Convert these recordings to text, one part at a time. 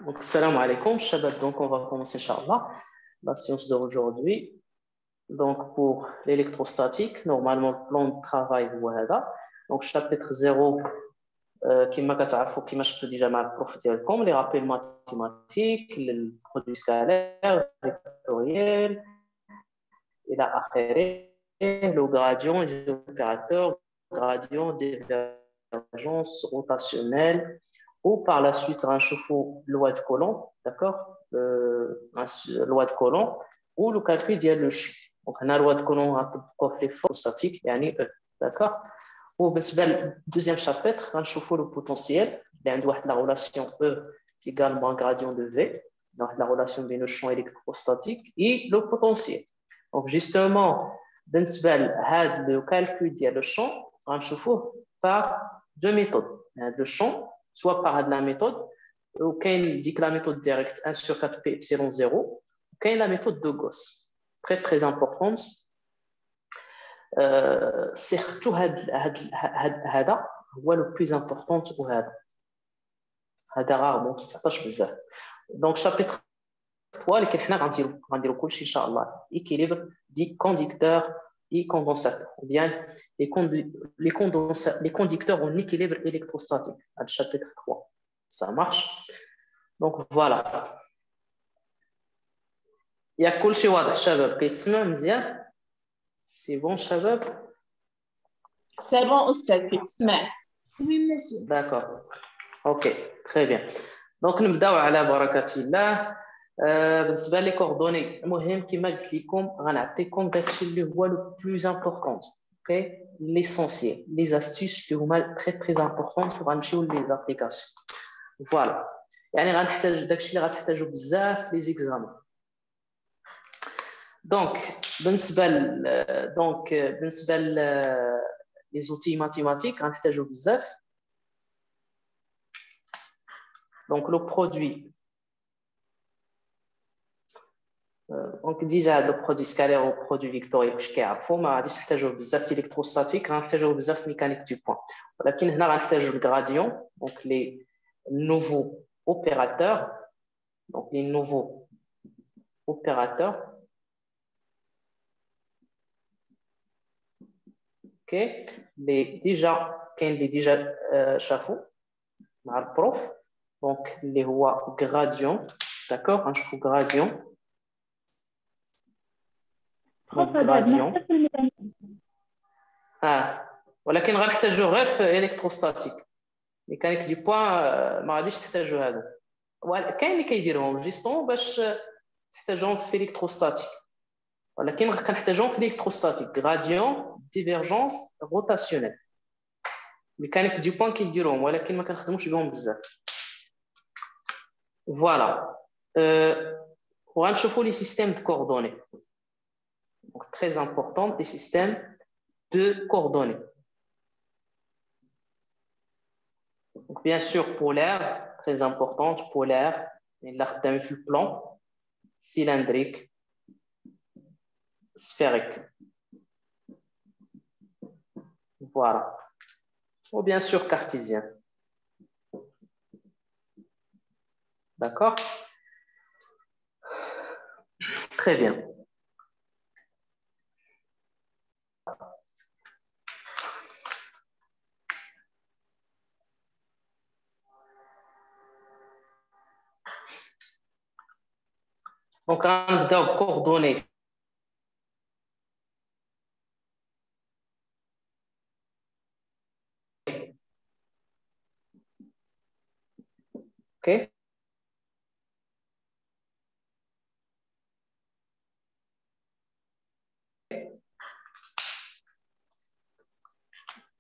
Donc, salam alaikum, Shabbat. Donc, on va commencer, Inch'Allah, la science d'aujourd'hui. Donc, pour l'électrostatique, normalement, le plan de travail, voilà. Donc, chapitre 0, qui m'a qui m'a déjà mal profité comme les rappels mathématiques, le produit scalaire, le vectoriel, et la affaire, le gradient, les opérateurs, gradient, divergence rotationnelle, ou par la suite un chauffe-eau loi de Coulomb, d'accord, loi de Coulomb, ou le calcul d'il y a le chi. Donc, on a la loi de Coulomb pour les forces statiques, yani E, d'accord. Ou le deuxième chapitre, on chauffe le potentiel, il y a la relation E est également un gradient de V, donc la relation entre le champ électrostatique et le potentiel. Donc, justement, le calcul du champ, on chauffe par deux méthodes. Le champ, soit par de la méthode, ou qu'il dit que la méthode directe 1 sur 4 pi epsilon 0, ou qu'il la méthode de Gauss. Très, très importante. Surtout, هذا هو le plus important وهذا rarement qui s'attache بزاف. Donc, chapitre 3, اللي حنا غنديرو كلشي ان شاء الله équilibre des conducteurs et condensateurs, ou bien les conducteurs en équilibre électrostatique. À chapitre 3, ça marche. Donc voilà. Il y a كلشي واضح شباب كيتسمع مزيان. C'est bon شباب. C'est bon أستاذ كيتسمع. Oui monsieur. D'accord. Ok, très bien. Donc نبداو على بركة الله. بالنسبه لي كوردوني المهم كما قلت لكم غنعطيكم داكشي اللي هو لو بلوز امبورطون اوكي ليسونسيال لي زاستيس اللي هما تري تري امبورطون وغنمشيو لي زابليكاسيون فوالا يعني غنحتاج داكشي اللي غتحتاجو بزاف لي زيكزام دونك بالنسبه لي زوتي ماتيماتيك غنحتاجو بزاف دونك لو برودوي. دونك ديجا هذا البرودوي سكالير والبرودوي فيكتوريال واش كيعرفوا ما غاديش نحتاجوه بزاف في الكتروستاتيك غنحتاجوه بزاف في ميكانيك دو بوين ولكن هنا غنحتاجو الغراديون دونك لي نوفو اوبيراتور دونك لي نوفو اوبيراتور اوكي لي ديجا كاين اللي ديجا شافوا مع البروف دونك اللي هو غراديون داكور غنشوفو غراديون غراديون ولكن غنحتاجوه غير في الكتروستاتيك ميكانيك دي بوين ما غاديش تحتاجو هذا كاين اللي كيديرهم جيستون باش تحتاجوهم في الكتروستاتيك ولكن كنحتاجوهم في الكتروستاتيك غراديون ديفيرجونس روتاسيونيل ميكانيك دي بوين كيديروهم ولكن ما كنخدموش بهم بزاف فوالا وغنشوفوا لي سيستيم دو كوردوني donc très important les systèmes de coordonnées. Donc, bien sûr, polaire, très importante, polaire, l'artème le plan, cylindrique, sphérique. Voilà. Ou bien sûr, cartésien. D'accord? Très bien. Donc, on doit coordonner. OK?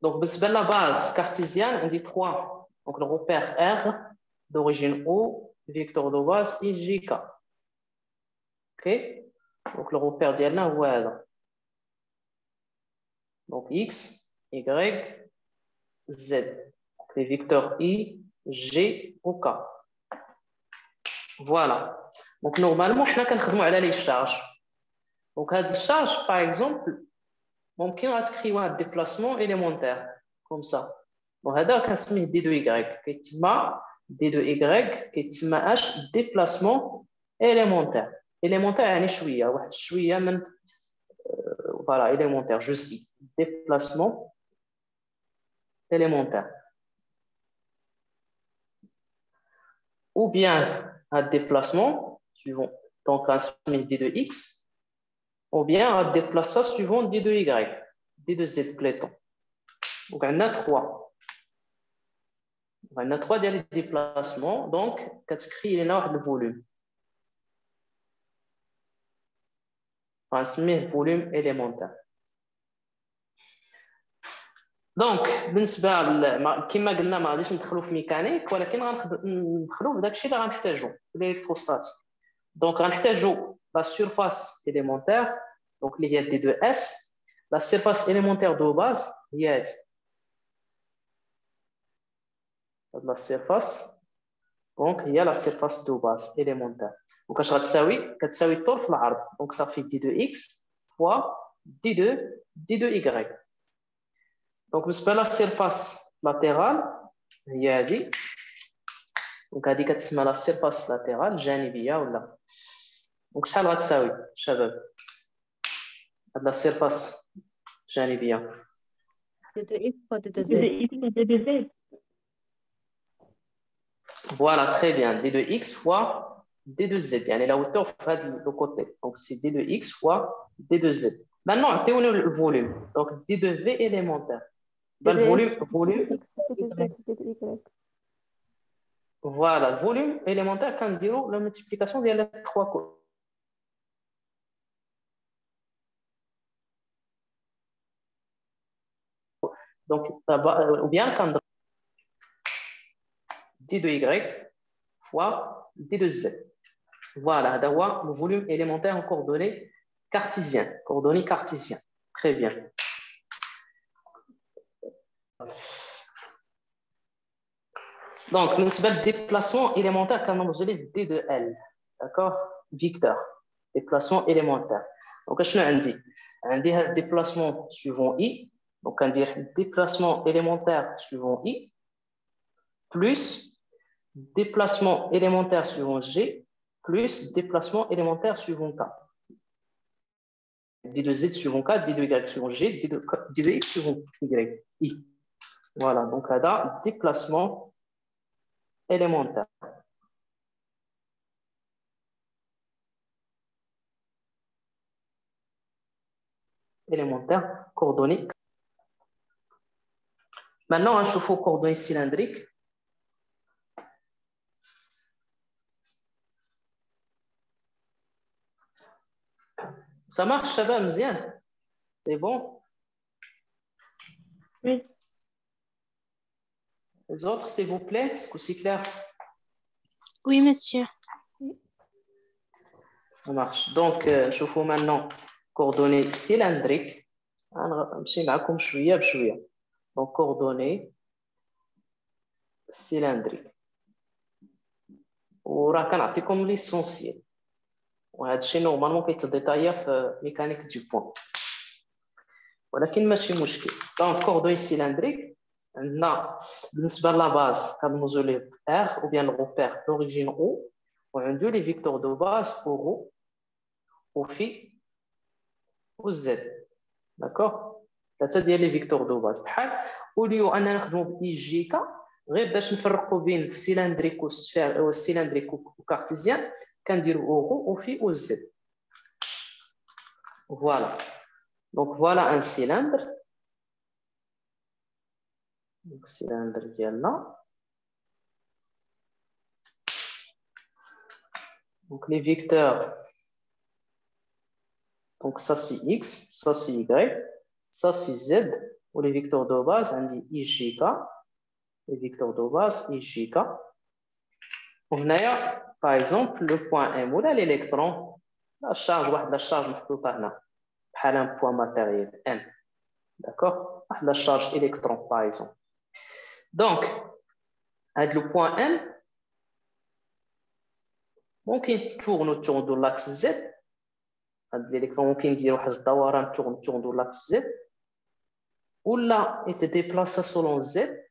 Donc, la base cartésienne, on dit 3. Donc, le repère R d'origine O, vecteur de base et JK. OK? Donc, le repère d'Yalna, voilà. Donc, X, Y, Z. Donc, les vecteurs I, G ou K. Voilà. Donc, normalement, on a les charges. Donc, les charges, par exemple, ممكن غتكريو واحد ديبلاسمون إليمونتير كوم سا. وهذا كنسميه دي دو إيكغيك، كيتسمى دي دو إيكغيك كيتسمى اش ديبلاسمون إليمونتير. إليمونتير يعني شوية، واحد شوية من فوالا إليمونتير جزئي، ديبلاسمون élémentaire. Ou bien un déplacement suivant donc un d de x, ou bien un déplacement suivant d de y, d de z pléton. Donc on a trois. On a trois déplacements, donc quatre cris le volume. On se volume élémentaire. دونك بالنسبه كما قلنا ما غاديش ندخلوا في ميكانيك، ولكن غندخلوا في داكشي اللي غنحتاجو في الالكتروستاتيك. دونك غنحتاجو لا سيرفاس اليمونتير دونك اللي هي دي دو اس. لا سيرفاس اليمونتير دو باز هي هادي، هاد لا سيرفاس دونك هي لا سيرفاس دو باز اليمونتير. دونك اش غتساوي؟ كتساوي الطول في العرض، دونك صافي دي دو اكس فوا دي دو ايغريك. دونك بالنسبه لا سيرفاس لاتيرال هي هادي، دونك هادي كتسمى لا سيرفاس لاتيرال جانبيه ولا. دونك شحال غتساوي شباب هاد لا سيرفاس جانبيه؟ دي دو اكس فوا دي دو زد. Voilà, très bien. d de x fois d de z. يعني la hauteur fait le côté. Donc, c'est d de x fois d de z. Maintenant, on a le volume. Donc, d de v élémentaire. Ben, le volume. Voilà, le volume élémentaire, quand on dit la multiplication de les trois côtés. Donc, ou bien quand d de y fois d de z. Voilà, d'avoir le volume élémentaire en coordonnées cartésiennes. Coordonnées cartésiennes. Très bien. Donc, le déplacement élémentaire, quand on dit D de L, d'accord? Victor, déplacement élémentaire. Donc, je on dit un déplacement suivant I. Donc, on dit déplacement élémentaire suivant I, plus déplacement élémentaire suivant G, plus déplacement élémentaire suivant K. D de Z suivant K, D de Y suivant G, D de X suivant Y, I. Voilà, donc là, déplacement élémentaire. Élémentaire, coordonnées. Maintenant, un chauffe-eau coordonnées cylindriques. Ça marche, ça va, Mzian? C'est bon? Oui. Les autres, s'il vous plaît, est-ce que c'est clair? Oui, monsieur. Ça marche. Donc, chauffe-eau maintenant coordonnées cylindriques. Donc, coordonnées cylindriques. وراك كنعطيكم ليسونسيال، وهذا الشيء نورمالمون كيتديطايا في ميكانيك دو بوين، ولكن ماشي مشكل. دونك كوردوني سيلندريك عندنا بالنسبه لا باز كنرمزو ليه ار او بيان الغوبير لوريجين او، وعندو لي فيكتور دو باز او وفي وزد. داكوغ، ثلاثه ديال لي فيكتور دو باز. بحال اوليو انا نخدمو باي جي كا غير باش نفرقوا بين السيلندريك والسيلندريك وكارتيزيان كنديروا او وفي وزد. فوالا. دونك فوالا ان سيلندر. دونك السيلندر ديالنا. دونك لي فيكتور، دونك سا سي اكس، سا سي y، سا سي زد، ولي فيكتور دو باز عندي اي جي كا، لي فيكتور دو باز اي جي كا. وهنايا باغ اكزومبل لو بوين ام ولا الالكترون، لا الشارج، واحد لا الشارج محطوطه هنا بحال ان بوين ماتيريال ان. داكوغ، واحد لا الشارج الكترون باغ اكزومبل. دونك هاد لو بوين ام ممكن تورن دو لاكس زد. هاد الالكترون ممكن يدير واحد الدوران تورن دو لاكس زد، ولا يتديبلاصا سولون زد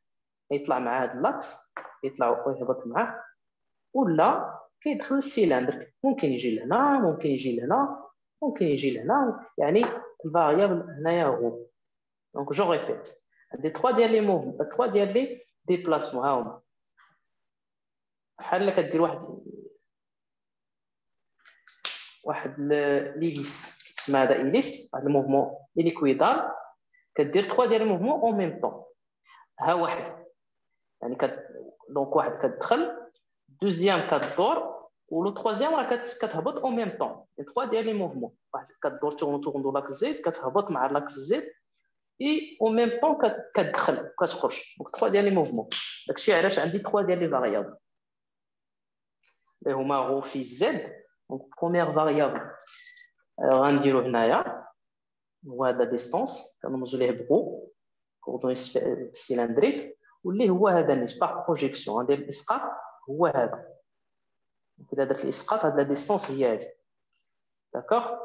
يطلع مع هذا الاكس يطلع ويهبط معاه ولا كيدخل السيلندر ممكن يجي لهنا ممكن يجي لهنا ممكن يجي لهنا يعني الفاريابل هنايا هو دونك جو ريبيت عندي 3 ديال لي موفمون 3 ديال لي ديبلاسمون ها هما بحال كدير واحد ليليس كتسمى هذا إليس هذا الموفمون إليكويدال كدير 3 ديال الموفمون اون ميم طون ها واحد يعني دونك واحد كتدخل دوزيام كدور ولو تروازيام راه كتهبط اون ميم طون 3 ديال لي موفمون واحد كدور تورن دو لاكس زد كتهبط مع لاكس زد اي اون ميم طون كتدخل وكتخرج دونك 3 ديال لي موفمون داكشي علاش عندي 3 ديال لي فاريابل اللي هما رو في زد دونك بروميير فاريابل غنديرو هنايا هو هذا ديستونس كنرمزو ليه برو كوردوني سيلندريك واللي هو هذا النسبة باغ بروجيكسيون غندير الاسقاط هو هذا إذا درت الاسقاط هاد لا ديستونس هي هادي داكوغ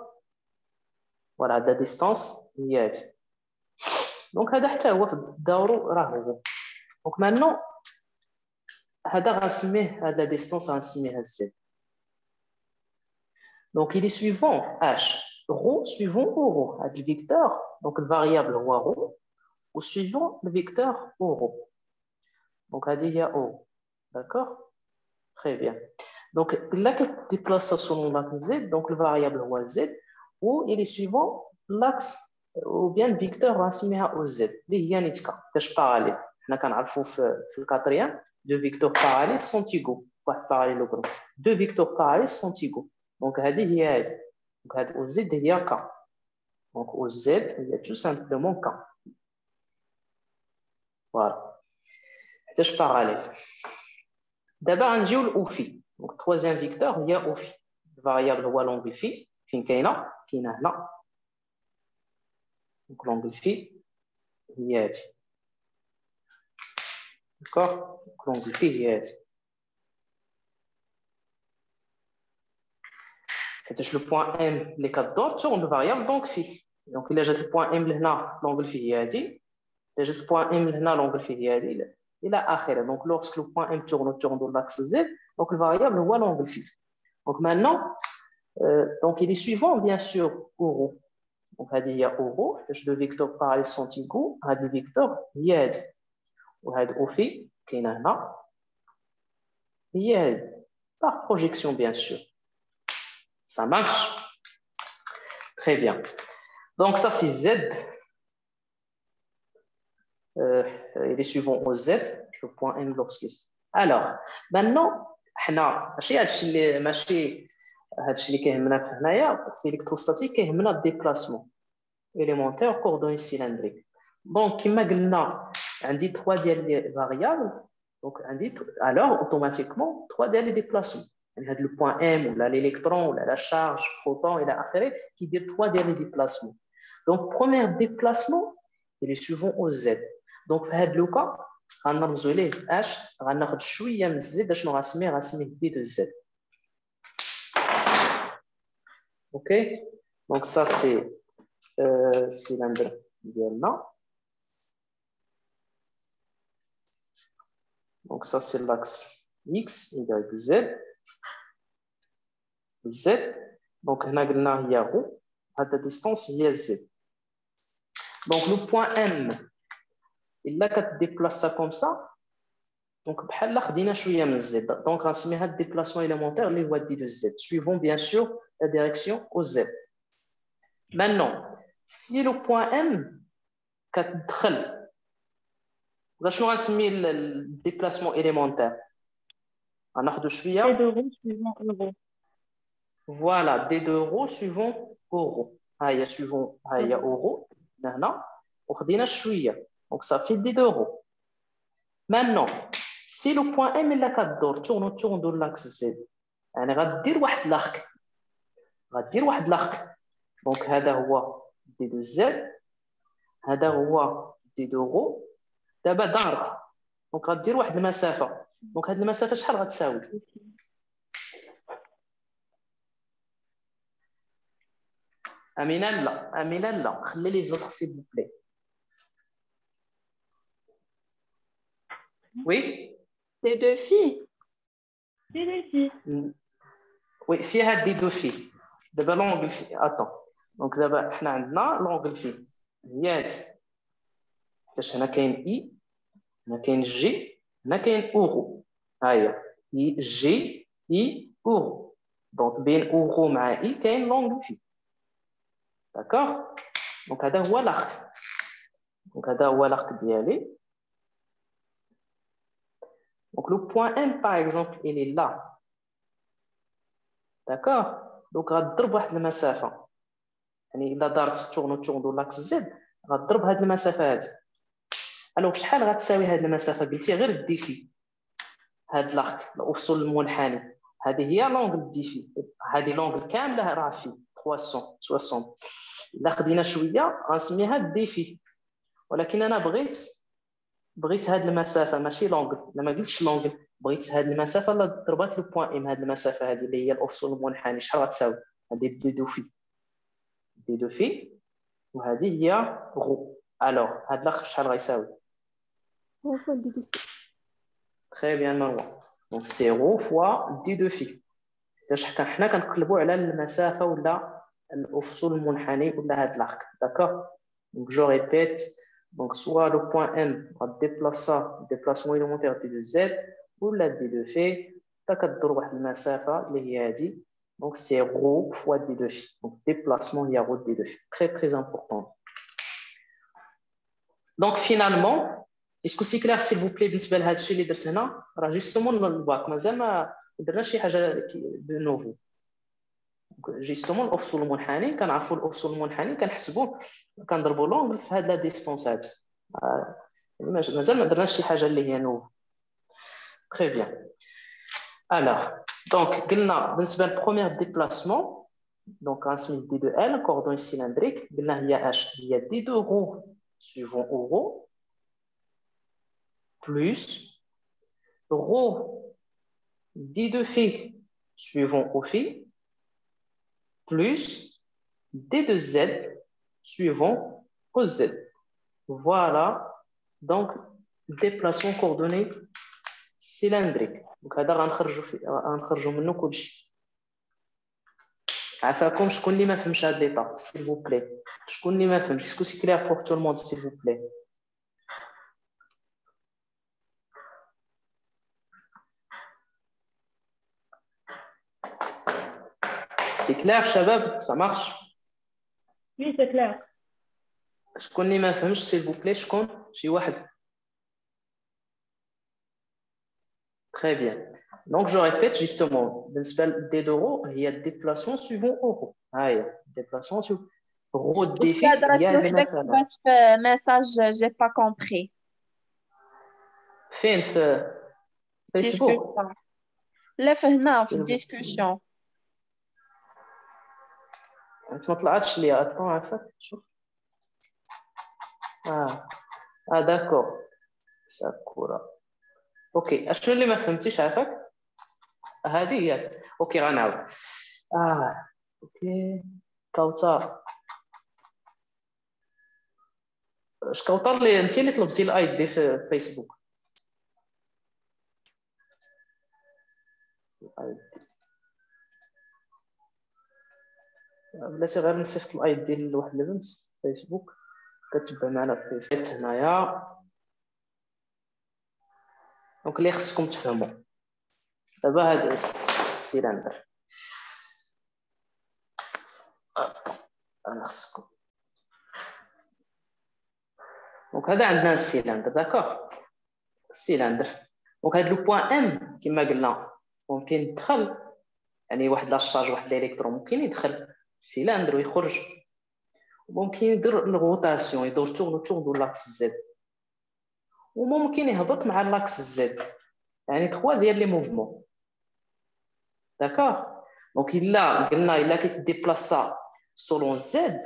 فوالا هاد لا ديستونس هي هادي دونك هذا حتى هو في الدورو راه هو دونك مانو هذا غنسميه هاد لا ديستونس غنسميها زد دونك il est suivant h rho suivant rho هاد الفيكتور دونك الفاريابل هو rho و suivant الفيكتور rho دونك هذه هي o d'accord très bien donc là que déplace selon l'axe z donc le variable هو z ou il est suivant l'axe ou bien le vecteur غنسميها OZ اللي هي نيتكا كاش باراليل حنا كنعرفوا في الكاتريان دو فيكتور باراليل سون تيغو واحد باراليلوغرام دو فيكتور باراليل سون تيغو دونك هذه هي هذه دونك هاد OZ هي ك دونك OZ هي تو سامبلومون ك فوالا حتاش باراليل دابا غنجيو لأوفي دونك troisième فيكتور هي أوفي الفاريابل هو لونغل في فين كاينه هنا donc l'angle phi هي هادي داكوغ l'angle phi هي هادي حيتاش لو بوين ام اللي كدور تورن فاريابل دونك في دونك الا جات البوين ام لهنا l'angle phi هي هادي الا جات البوين ام لهنا l'angle phi هي هادي الى اخره دونك لوغسك لو بوين ام تورن دو لاكس زد دونك الفاريابل هو l'angle phi دونك maintenant donc il est suivant bien sûr Rho donc هذه هي اورو حيت لو فيكتور باراليل سون تيغو هاد الفيكتور هي هادي وهاد اوفي كاينه هنا هي هادي باغ بروجيكسيون بيان سور ça marche très bien donc ça c'est z il est suivant au z le point n lorsque alors maintenant حنا ماشي هادشي اللي كيهمنا في هنايا في الكتروستاتيك كيهمنا الديبلاسمون élémentaire coordonnées cylindriques. Donc, comme قلنا عندي 3 ديال لي فاريابل دونك عندي alors automatiquement 3 ديال لي ديبلاسمون يعني هذا لو بوين ام ولا الالكترون ولا لا شارج بروتون الى اخره كيدير 3 ديال لي ديبلاسمون دونك بروميير ديبلاسمون اللي سوفون او زد دونك في هذا لوكا غنرمزوا ليه اش غناخذ شويه من الزد شنو غنسميه دي دو زد اوكي دونك ça c'est cylindre dielna. Donc ça c'est l'axe X, Y, Z. Z. Donc on a il y a rho. À la distance il y a Z. Donc le point M, il a qu'à déplacer ça comme ça. Donc بحال خدينا شويه من Z. Donc on se met à déplacement élémentaire les voies de Z, suivant bien sûr la direction au Z. Maintenant si le point M كتدخل شنو غنسمي الديبلاسمون إليمونتير غناخدو شويه فوالا دي دو رو سوفون اورو ها هي سوفون ها هي اورو هنا وخدينا شويه دونك صافي دي دو رو مانون سي لو بوين ام الا كدور تورن دو لاكس زد يعني غدير واحد لاخك دونك هذا هو دي دو زد هذا هو دي دو رو دابا دارت دونك غدير واحد المسافه دونك هاد المسافه شحال غتساوي امينه لا خلي لي زوطخ سي بو بلي Oui. Des deux filles. Des deux filles. Oui, فيها des deux filles. دابا l'angle في attends. Donc دابا حنا عندنا l'angle في هي هادي. حيت هنا كاين اي هنا كاين جي هنا كاين اورو. ها هي اي جي اي اورو. دونك بين اورو مع اي كاين لونغل في. داكوغ. دونك هذا هو l'arc. دونك هذا هو l'arc ديالي. دونك لو بوين ام باغ اكزومبل il est là. داكوغ. دونك غتضرب واحد المسافه. يعني الا دارت تورن دو لاكس زد غتضرب هاد المسافه هادي. الوغ شحال غتساوي هاد المسافه؟ قلتي غير الديفي. هاد لاك الافصول المنحني هذه هي لونغل ديفي. هذه لونغل كامله راه في 360. الا خدينا شويه غنسميها الديفي. ولكن انا بغيت هاد المسافه ماشي لونغل. انا ما قلتش لونغل، بغيت هاد المسافه اللي ضربات لو بوين ام. هاد المسافه هذه اللي هي الافصول المنحني شحال غتساوي؟ هذه دي دو في وهذه هي غو. الوغ هاد لاخر شحال غيساوي؟ Très bien, Marwan. Donc, 0 fois d de phi. حنا كنقلبوا على المسافة ولا الأفصول المنحني ولا هاد l'arc. D'accord? Donc, je répète. Donc, soit le point M va déplacer déplacement élémentaire d de Z ou la d de phi. كتدور واحد المسافة اللي هي هادي. Donc, c'est ρ fois d de phi. Donc, déplacement il y a ρ d de phi. Très, très important. Donc, finalement, est-ce que c'est clair s'il vous plaît بالنسبه لهذا الشيء اللي درت هنا؟ راه جوستومون الباك مازال ما درناش شي حاجه دو نوفو. جوستومون الافصول المنحني كنعرفوا الافصول المنحني كنحسبوه كنضربوا لونغل في هاد لا ديستونس هادي. مازال ما درناش شي حاجه اللي هي نوفو. تري بيان. الوغ دونك قلنا بالنسبه للبروميير ديبلاسمون دونك غنسمي دي دو ال كوردوني سيلندريك. قلنا هي اش؟ هي دي دو رو سويفون اورو plus rho d de phi suivant au phi plus d de z suivant au z. Voilà donc déplacement coordonné cylindrique. Donc هذا غنخرجوا منه كلشي. عافاكم شكون اللي ما فهمش هاد ليطاب s'il vous plaît؟ شكون اللي ما فهمش؟ اسكو سي كلير pour tout le monde s'il vous plaît؟ C'est clair, Shabab? Ça marche? Oui, c'est clair. شكون اللي ما فهمش s'il vous plaît؟ شكون؟ شي واحد. Très bien. Donc je répète justement, بالنسبة ل D d'euro هي déplacement suivant euro. هاي déplacement suivant euro défi هي المسافة. في message j'ai pas compris. فين في فيسبوك؟ لا فهنا في الديسكوسيون. انت ما طلعتش ليا اتون عافاك شوف. داكور ساكورا. اوكي اشنو اللي ما فهمتيش عافاك؟ هذه هي. اوكي غنعاود. اوكي كوثر. اش كوثر اللي انت اللي طلبتي الاي دي في فيسبوك؟ بلاتي غير نصيفط الاي دي لواحد البنت في فيسبوك كتبع معنا في فيسبوك هنايا. دونك اللي خصكم تفهموا دابا هذا السيلندر انا خصكم. دونك هذا عندنا السيلندر. داكوغ السيلندر. دونك هذا لو بوين ام كما قلنا ممكن يدخل يعني واحد لاشارج واحد الالكترون ممكن يدخل السيلندر ويخرج وممكن يدير الروتاسيون يدور تورن لاكس زد وممكن يهبط مع لاكس زد يعني 3 ديال لي موفمون. داكوغ دونك الا قلنا الا كيديبلاصا سولون زد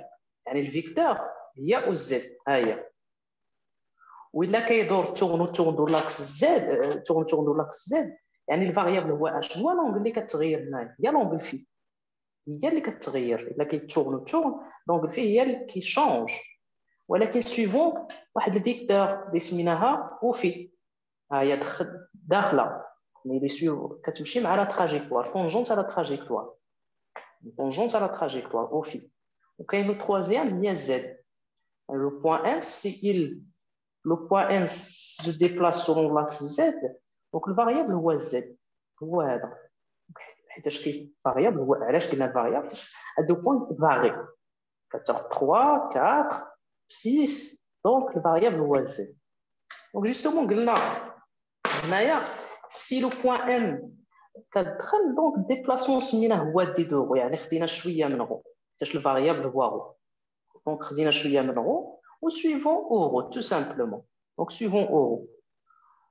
يعني الفيكتور هي او زد ها هي. وإلا كيدور تورن لاكس زد تورن لاكس زد يعني الفاريابل هو اش؟ هو لونغل اللي كتغير هنايا هي لونغل في هي اللي كتغير. الا كيتورن لونغل في هي اللي كيشونج ولكن سويفون واحد الفيكتور اللي سميناها او في. هي داخله اللي سيو كتمشي مع لا تراجيكتوار طونجونت على تراجيكتوار طونجونت على تراجيكتوار او في وكاين لو troisième هي z le point m si le point m se déplace selon l'axe z donc le variable هو z هو هذا حيتاش كاين variable هو علاش قلنا variable هادو بوين فاري كتاخذ 3 4 6 donc le variable هو z donc justement قلنا هنايا si le point m كتدخل دونك الديبلاسمون سميناه هو دي دو يعني خدينا شويه من غو حيتاش الفاريابل هو غو دونك خدينا شويه من غو و suivant اورو tout simplement donc suivant اورو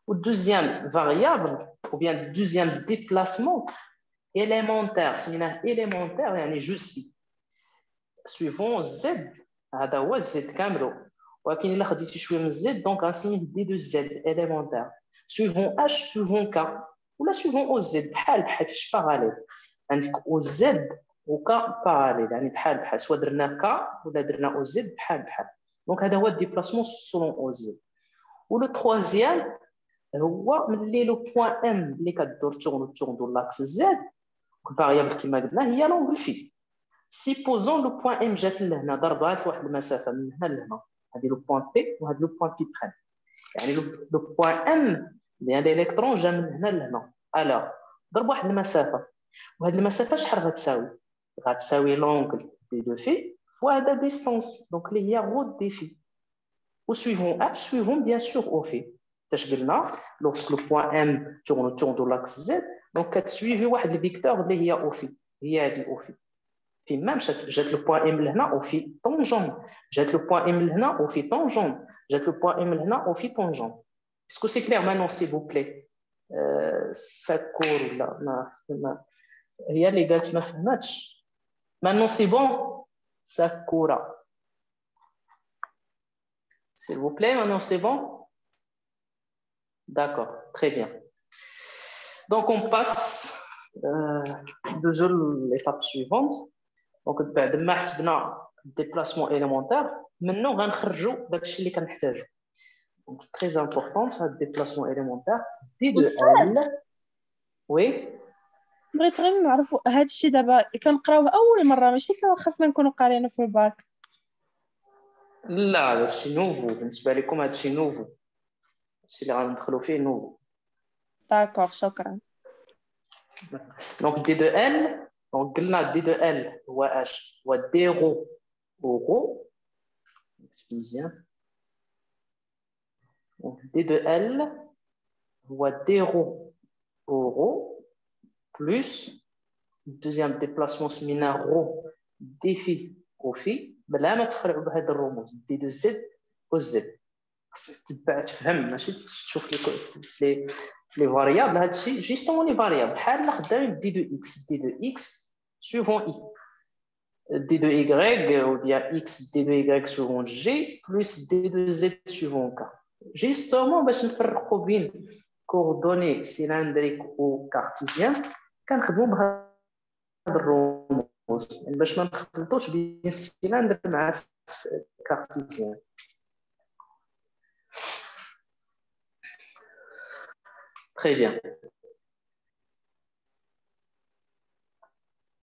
و deuxième variable ou bien deuxième déplacement élémentaire سميناه élémentaire يعني جوسي suivant z هذا هو z كاملو ولكن الا خديتي شويه من z دونك غنسميه دي دو z élémentaire suivant h suivant k ولا suivant او زد بحال حيتاش باراليل عندك او زد وكا باراليل يعني بحال سواء درنا كا ولا درنا او زد بحال دونك هذا هو الديبلاسمون سولون او زد ولو ترويزيام هو ملي لو بوين ام اللي كدور تورن لاكس زد الفاريابل كما قلنا هي لونغل في سيبوزون لو بوين ام جات لهنا ضربات واحد المسافه من هنا لهنا هذه لو بوين بي وهذا لو بوين بي بريم يعني لو بوين ام لان الالكترون جا من هنا لهنا الا ضرب واحد المسافه وهذه المسافه شحال غتساوي لونغل دي دو في فوا هذا ديستانس دونك اللي هي غو دي في و سويفون ا سويفون بيان سور او في تاش قلنا لوغسك لو بوين ام تورن دو لاكس زد دونك كتسويفي واحد الفيكتور اللي هي او في هي هذه او في فين مشات جات لو بوين ام لهنا او في طونجون جات لو بوين ام لهنا او في طونجون جات لو بوين ام لهنا او في طونجون Est-ce que c'est clair maintenant, s'il vous plaît? Sakura, il y a les gars qui m'ont fait match. Maintenant, c'est bon? Sakura. S'il vous plaît, maintenant, c'est bon? D'accord, très bien. Donc, on passe à l'étape suivante. Donc, بعد ما حسبنا الديبلاسمون élémentaire, maintenant, غنخرجوا داكشي اللي كنحتاجو. Donc, très important, c'est le déplacement élémentaire. D de L. Oui. بغيت غير نعرفوا هذا الشيء دابا كنقراوه اول مره ماشي خاصنا نكونوا قاريينه في الباك لا هذا الشيء نوفو بالنسبه لكم هذا الشيء نوفو الشيء اللي غندخلوا فيه نوفو داكوغ شكرا دونك دي دو ال دونك قلنا دي دو ال هو اش هو دي رو اورو مزيان Donc, D de L, هو D rho euro plus deuxième déplacement سمينا rho D phi au phi بلا ما تخرعوا بهذا الرموز D de Z au Z خاصك تتبع تفهم ماشي تشوف لي فاريابل هذا الشيء جيستومون لي فاريابل بحال خدامين D de X suivant I D de Y ou bien X D de Y suivant G plus D de Z suivant K جيستومون باش نفرقوا بين كوردوني سيلندريك و كارتيزيان كنخدموا بهذا الرموز يعني باش ما نخلطوش بين السيلندر مع كارتيزيان تري بيان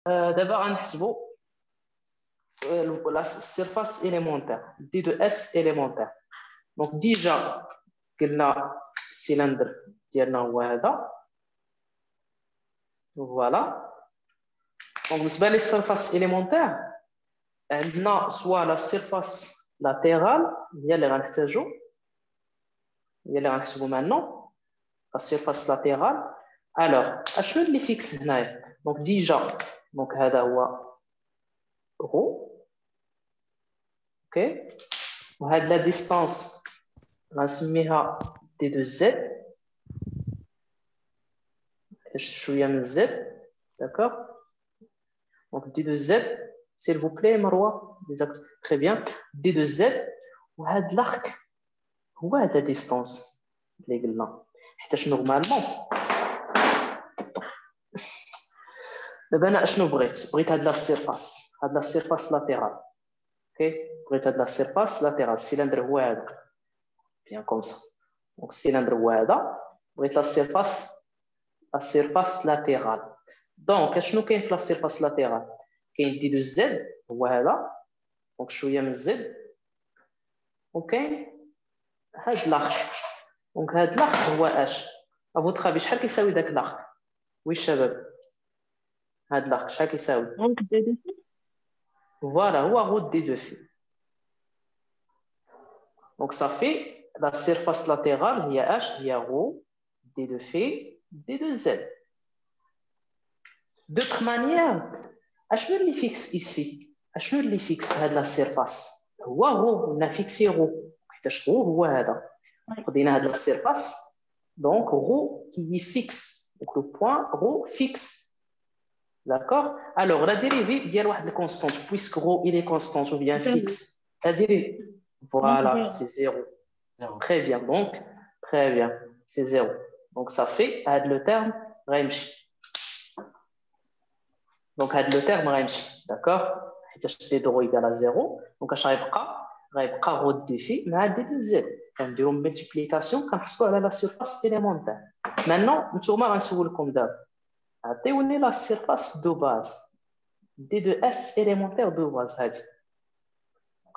دابا غنحسبوا la surface élémentaire D de S élémentaire Donc déjà قلنا السيلندر ديالنا هو هذا فوالا دونك بالنسبه لي السيرفاس اليمونتير عندنا سوا لا سيرفاس لاتيرال هي اللي غنحتاجو هي اللي غنحسبو مانو لا سيرفاس لاتيرال الوغ اشنو اللي فيكس هنايا دونك ديجا دونك هذا هو رو اوكي وهاد لا ديستانس غنسميها دي دو زد شويه من زد داكوغ دونك دي دو زد s'il vous plaît مروه très bien دي دو زد وهاد لاخك هو هذا ديستانس اللي قلنا حيتاش نورمالمون دابا انا اشنو بغيت هاد لا سيرفاس لاتيرال اوكي بغيت هاد لا سيرفاس لاتيرال السيلندر هو هذا bien comme ça donc السيلندر هو هذا بغيت la surface latérale. Donc, شنو كاين في la surface latérale؟ كاين دي دو زد هو هذا، دونك شويه من الزد، وكاين هاد الاخر، دونك هاد الاخر هو اش. افوتر افي شحال كيساوي داك الاخر؟ وي الشباب، هاد الاخر شحال كيساوي؟ Donc, D2 فوالا هو غود دي دو في. دونك صافي la surface latérale هي اش؟ هي غو دي دو في دي دو زد. D'autre manière, اشنو اللي فيكس ici؟ اشنو اللي فيكس في هاد لا سيرفاس؟ هو قلنا فيكسي غو، حيتاش غو هو هذا. خدينا هاد لا سيرفاس، دونك غو كي فيكس، دونك لو بوين غو فيكس. داكور. الوغ لا ديريفي ديال واحد الكونستونت، بويسك غو il est constant ou bien fixe. La dérive, voilà, c'est zéro. Très bien, donc, très bien, c'est zéro. Donc ça fait, هاد le terme غيمشي. Donc, le terme غيمشي, d'accord? حيتاش دي دو ايكال ا زيرو، دونك اش غيبقى غو دي في مع دي دو زد، كنديرو ملتيبليكاسيون كنحصلو على لا سيرفاس اليمونتير. مانون نتوما غنسولكم دابا، عطيوني لا سيرفاس دو باز دي دو اس اليمونتير دو باز هادي.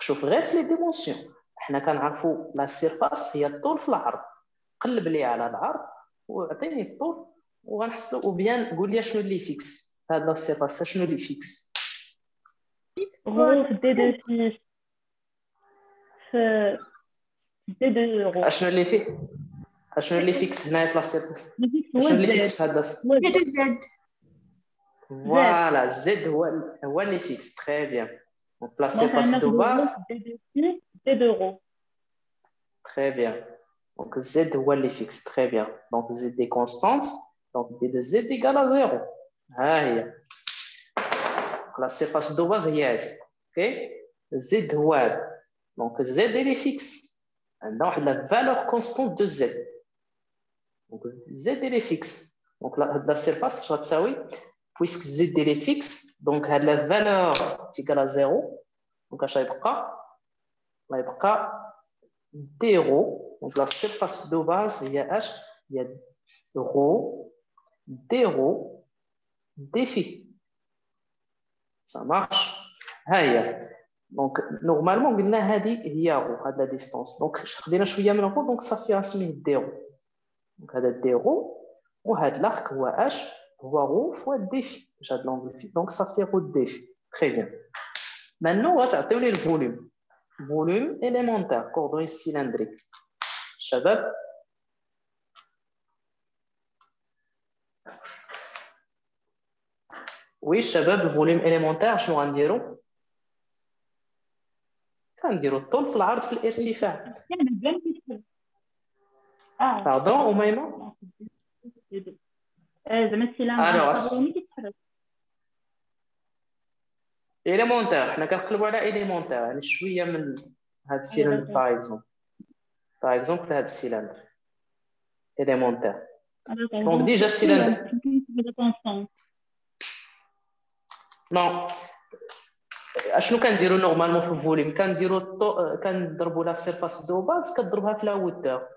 شوف غير في لي ديمونسيون، حنا كنعرفو لا سيرفاس هي الطول في العرض، قلب لي على العرض وعطيني الطول وغنحصلو، او بيان قول لي شنو اللي فيكس هاد لا سيرفاس، شنو اللي فيكس؟ غو في D2 في D2 غو. اشنو اللي فيه؟ اشنو اللي فيكس هنايا في لا سيرفاس؟ هو اشنو اللي الزد. فيكس في هاد هو الزد. زد. فوالا الزد هو اللي فيكس. تري بيان. دونك لا دونك سيرفاس عندنا دو غو باز. في D2 غو. تري بيان. دونك الزد هو اللي فيكس. تري بيان. دونك زد دي كونستانت، دونك دي دو زد ايكال ا زيرو. ها هي لا سيرفاس دو باز هي هادي. اوكي، الزد هو هذا، دونك الزد اللي فيكس عندنا واحد لا فالور كونستانت دو زد، دونك الزد اللي فيكس. دونك هاد لا سيرفاس اش غتساوي؟ بويسك الزد اللي فيكس، دونك هاد لا فالور تيكال ا زيرو، دونك اش غيبقى؟ غيبقى دي رو. دونك لا سيرفاس دو باز هي اش؟ هي رو دي رو دي في. ça marche. ها هي. دونك نورمالمون قلنا هذه هي غو، هاد لا ديستونس، دونك خدينا شويه من غو، دونك صافي رسميه دي رو. دونك هذا دي رو، وهاد لاخر هو اش؟ هو غو فوا دي في، باش هاد لونغل في، دونك صافي غو دي في. تري بيان. مانو غتعطيوني الفوليوم، فوليوم اليمونتير كوردوني سيلندريك. الشباب وي الشباب، الفوليوم اليمونتير شنو غنديرو؟ كنديرو الطول في العرض في الارتفاع. باردون أميمة؟ زعما السيلندر الكربوني كيتحرك. اليمونتير، حنا كنقلبوا على اليمونتير، يعني شويه من هاد السيلندر باغ اكزومبل هاد السيلندر اليمونتير. دونك ديجا السيلندر نو، اشنو كنديروا نورمالمون في الفوليوم؟ كنضربوا لا سيرفاس دو باز كضربها في لا ووتور،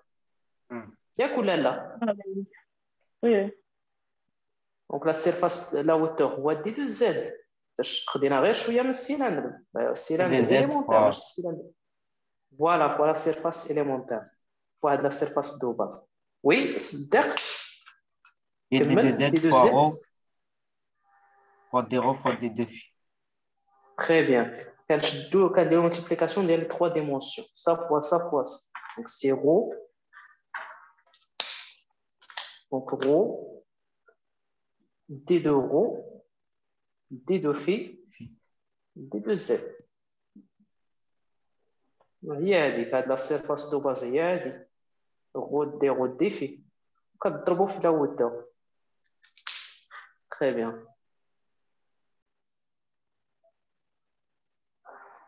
ياك ولا لا؟ وي. دونك لا سيرفاس لا ووتور هو دي دو زد، باش خدينا غير شويه من السيلندر اليمونتير ماشي السيلندر. فوالا سيرفاس اليمونتير فواحد لا سيرفاس دو باز. وي صدق كمل. دي دو زد فوا دي رو فوا دي دو في. تري بيان. كنديرو مولتيبليكاسيون ديال 3 ديمونسيون، ça fois ça fois ça. Donc c'est rho, donc rho d de rho d de phi d de z. هي هذيك، هاد لا سيرفاس دو باز هي هادي rho d phi، كتضربو في لا ووتور. تري بيان.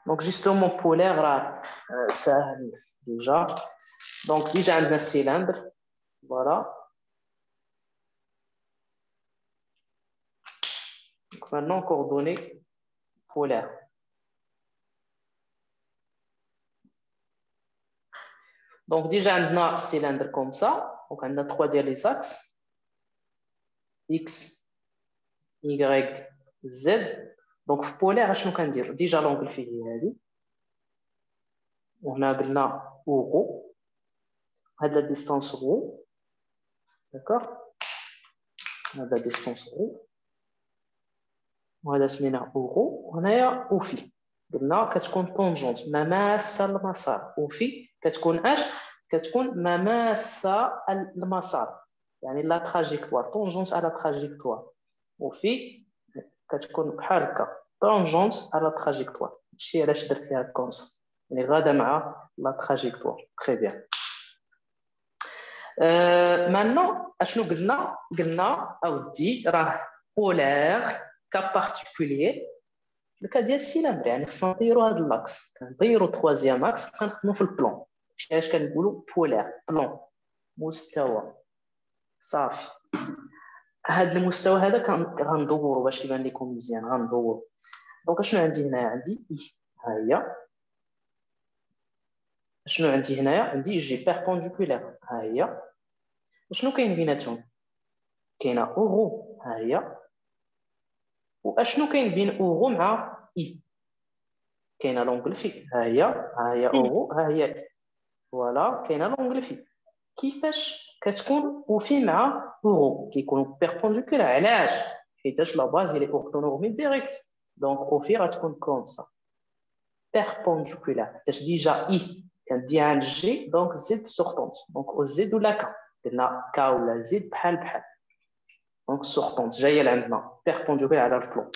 Donc justement polaire راه ساهل déjà. Donc déjà عندنا السيلندر، voilà. Donc maintenant coordonnées polaires. Donc, déjà, on a un cylindre comme ça. Donc, on a 3 ديال les axes. X, Y, Z. Donc, في polaire, شنو كندير؟ déjà l'angle فيه هي هذه. وهنا قلنا اورو. هاد la distance rho. D'accord? هاد la distance rho. وهذا سميناه اورو. وهنايا اوفي. قلنا كتكون طونجونت ما ماسه المسار. وفي كتكون اش؟ كتكون ما ماسه المسار. يعني لا تراجيكتوار طونجونت على تراجيكتوار. وفي كتكون بحال هكا طونجونت على تراجيكتوار. هادشي علاش درت ليها كونس يعني غاده مع لا تراجيكتوار. تري بيان. مانون اشنو قلنا اودي راه بولير كا بارتيكولير الكا ديال السيلندر. يعني خصنا نطيرو هاد لاكس كنطيرو تخوازيام اكس كنخدمو في البلون. علاش كنقولو بولير بلون مستوى صافي. هاد المستوى هذا غندورو باش يبان لكم مزيان غندورو. دونك شنو عندي هنايا؟ عندي ها هي. شنو عندي هنايا؟ عندي جي بيربونديكولير ها هي. شنو كاين بيناتهم؟ كاينه اورو ها هي. واشنو كاين بين اورو مع اي؟ كاينه لونغل في ها هي. ها هي اورو ها هي. فوالا كاينه لونغل في. كيفاش كتكون وفي مع اورو؟ كيكونوا بيربونديكولار. علاش؟ حيتاش لا باز لي اورتونورمي ديريكت. دونك اوفي غتكون كوم سا بيربونديكولار. حيتاش ديجا اي كندي عند جي دونك زد سورتونت. دونك او زد ولا كا قلنا كا ولا زد بحال. دونك سورتونت جايه لعندنا بيربونديكولار على البلون.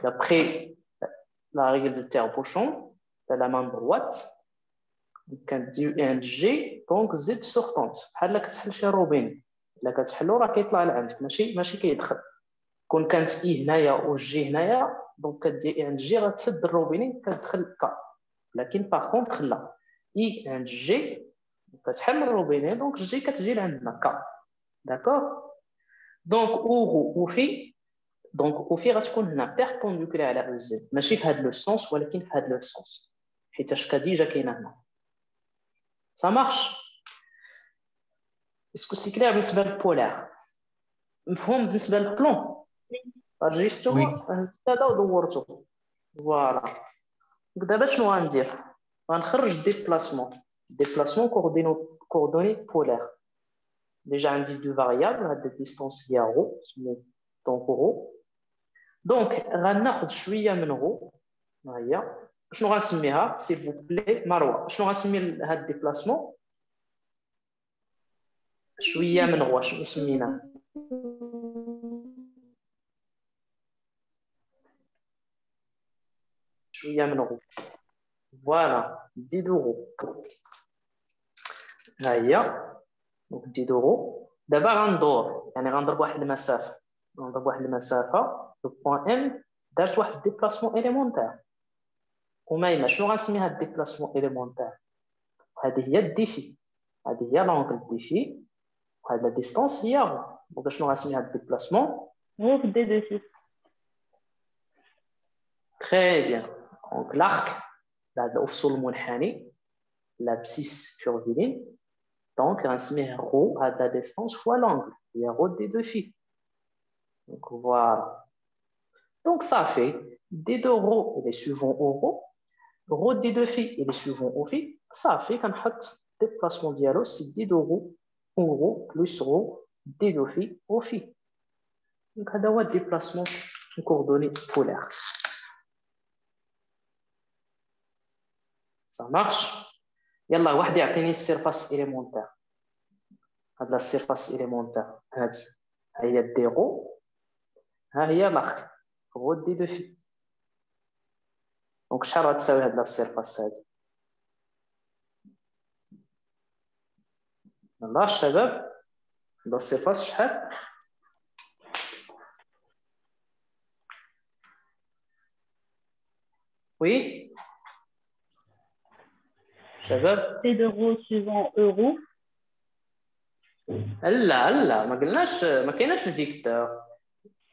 d'après la règle de Terre-Pochon de la main droite كنديو ان جي دونك زد سورتونت بحال كتحل شي روبين. الا كتحلو راه كيطلع لعندك ماشي كيدخل. كون كانت اي هنايا وجي هنايا دونك كدير ان جي غتسد الروبينين كتدخل كا. لكن باغ كونطخ لا اي ان جي كتحل الروبينين دونك جي كتجي لعندنا كا. داكور. دونك اورو وفي دونك وفي غتكون هنا بيربونديكولار على او زد ماشي في هذا لو سونس ولكن في هذا لو سونس حيتاش كديجا كاينه هنا. Ça marche. Est-ce que c'est clair بالنسبة للبولار؟ مفهوم بالنسبة للبلون؟ رجيستو هذا ودورتو. فوالا. دابا شنو غندير؟ غنخرج ديبلاسمون كوردوني بولار. ديجا عندي دو فاريابل. هاد الديستونس هي رو سميت دونك رو. دونك غناخد شوية من رو. ها هي. شنو غنسميها سيل فو بلي مروه؟ شنو غنسمي هاد الديبلاسمون؟ شويه من غوا شنو سميناه؟ شويه من غوا. فوالا دي دورو. ها هي دونك دي دورو. دابا غندور يعني غنضرب واحد المسافه. لو بوين ام دارت واحد الديبلاسمون اليمونتير. ومايمه شنو غنسمي هاد الديبلاسمون اليمونتير؟ هذه هي الديفي. هذه هي لونغل ديفي. هاد لا ديستونس هي رو. دونك شنو غنسمي هاد الديبلاسمون؟ هو في دي دوسي. تري بيان. دونك l'arc هذا الافصول المنحني l'abscisse curviligne. دونك غنسميه رو. هاد لا ديستونس فوا لونغل هي رو دي دو في. دونك فوالا. دونك صافي دي دو رو اللي سويفون او رو. رو دي دو في اللي سويفون او في. صافي كنحط ديبلاسمون ديالو سي دي دو رو او رو بلس رو دي دو في او في. دونك هذا هو الديبلاسمون كوردوني بولار. Ça marche. يلا واحد يعطيني السيرفاس إليمونتير. هاد لا سيرفاس إليمونتير هادي ها هي دي رو. ها هي لاخ رو دي دو في. دونك شحال غتساوي هاد لا سيرفاس هادي؟ يلا الشباب هاد لا سيرفاس شحال؟ وي شباب. سي دو سويفون اورو. لا ما قلناش ما كايناش الفيكتور.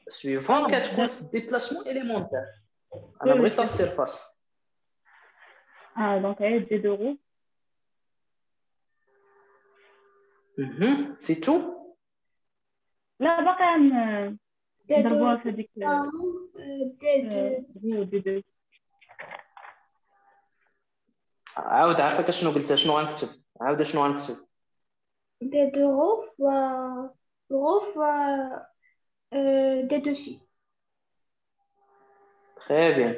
سويفون كتكون في الديبلاسمون إليمونتير. انا بغيت لا سيرفاس. دونك هي دي دو رو. C'est tout? لا باقي نضربوها في هذيك عاود عافاك شنو قلت شنو غنكتب عاود شنو غنكتب D2 fois D2. Très bien.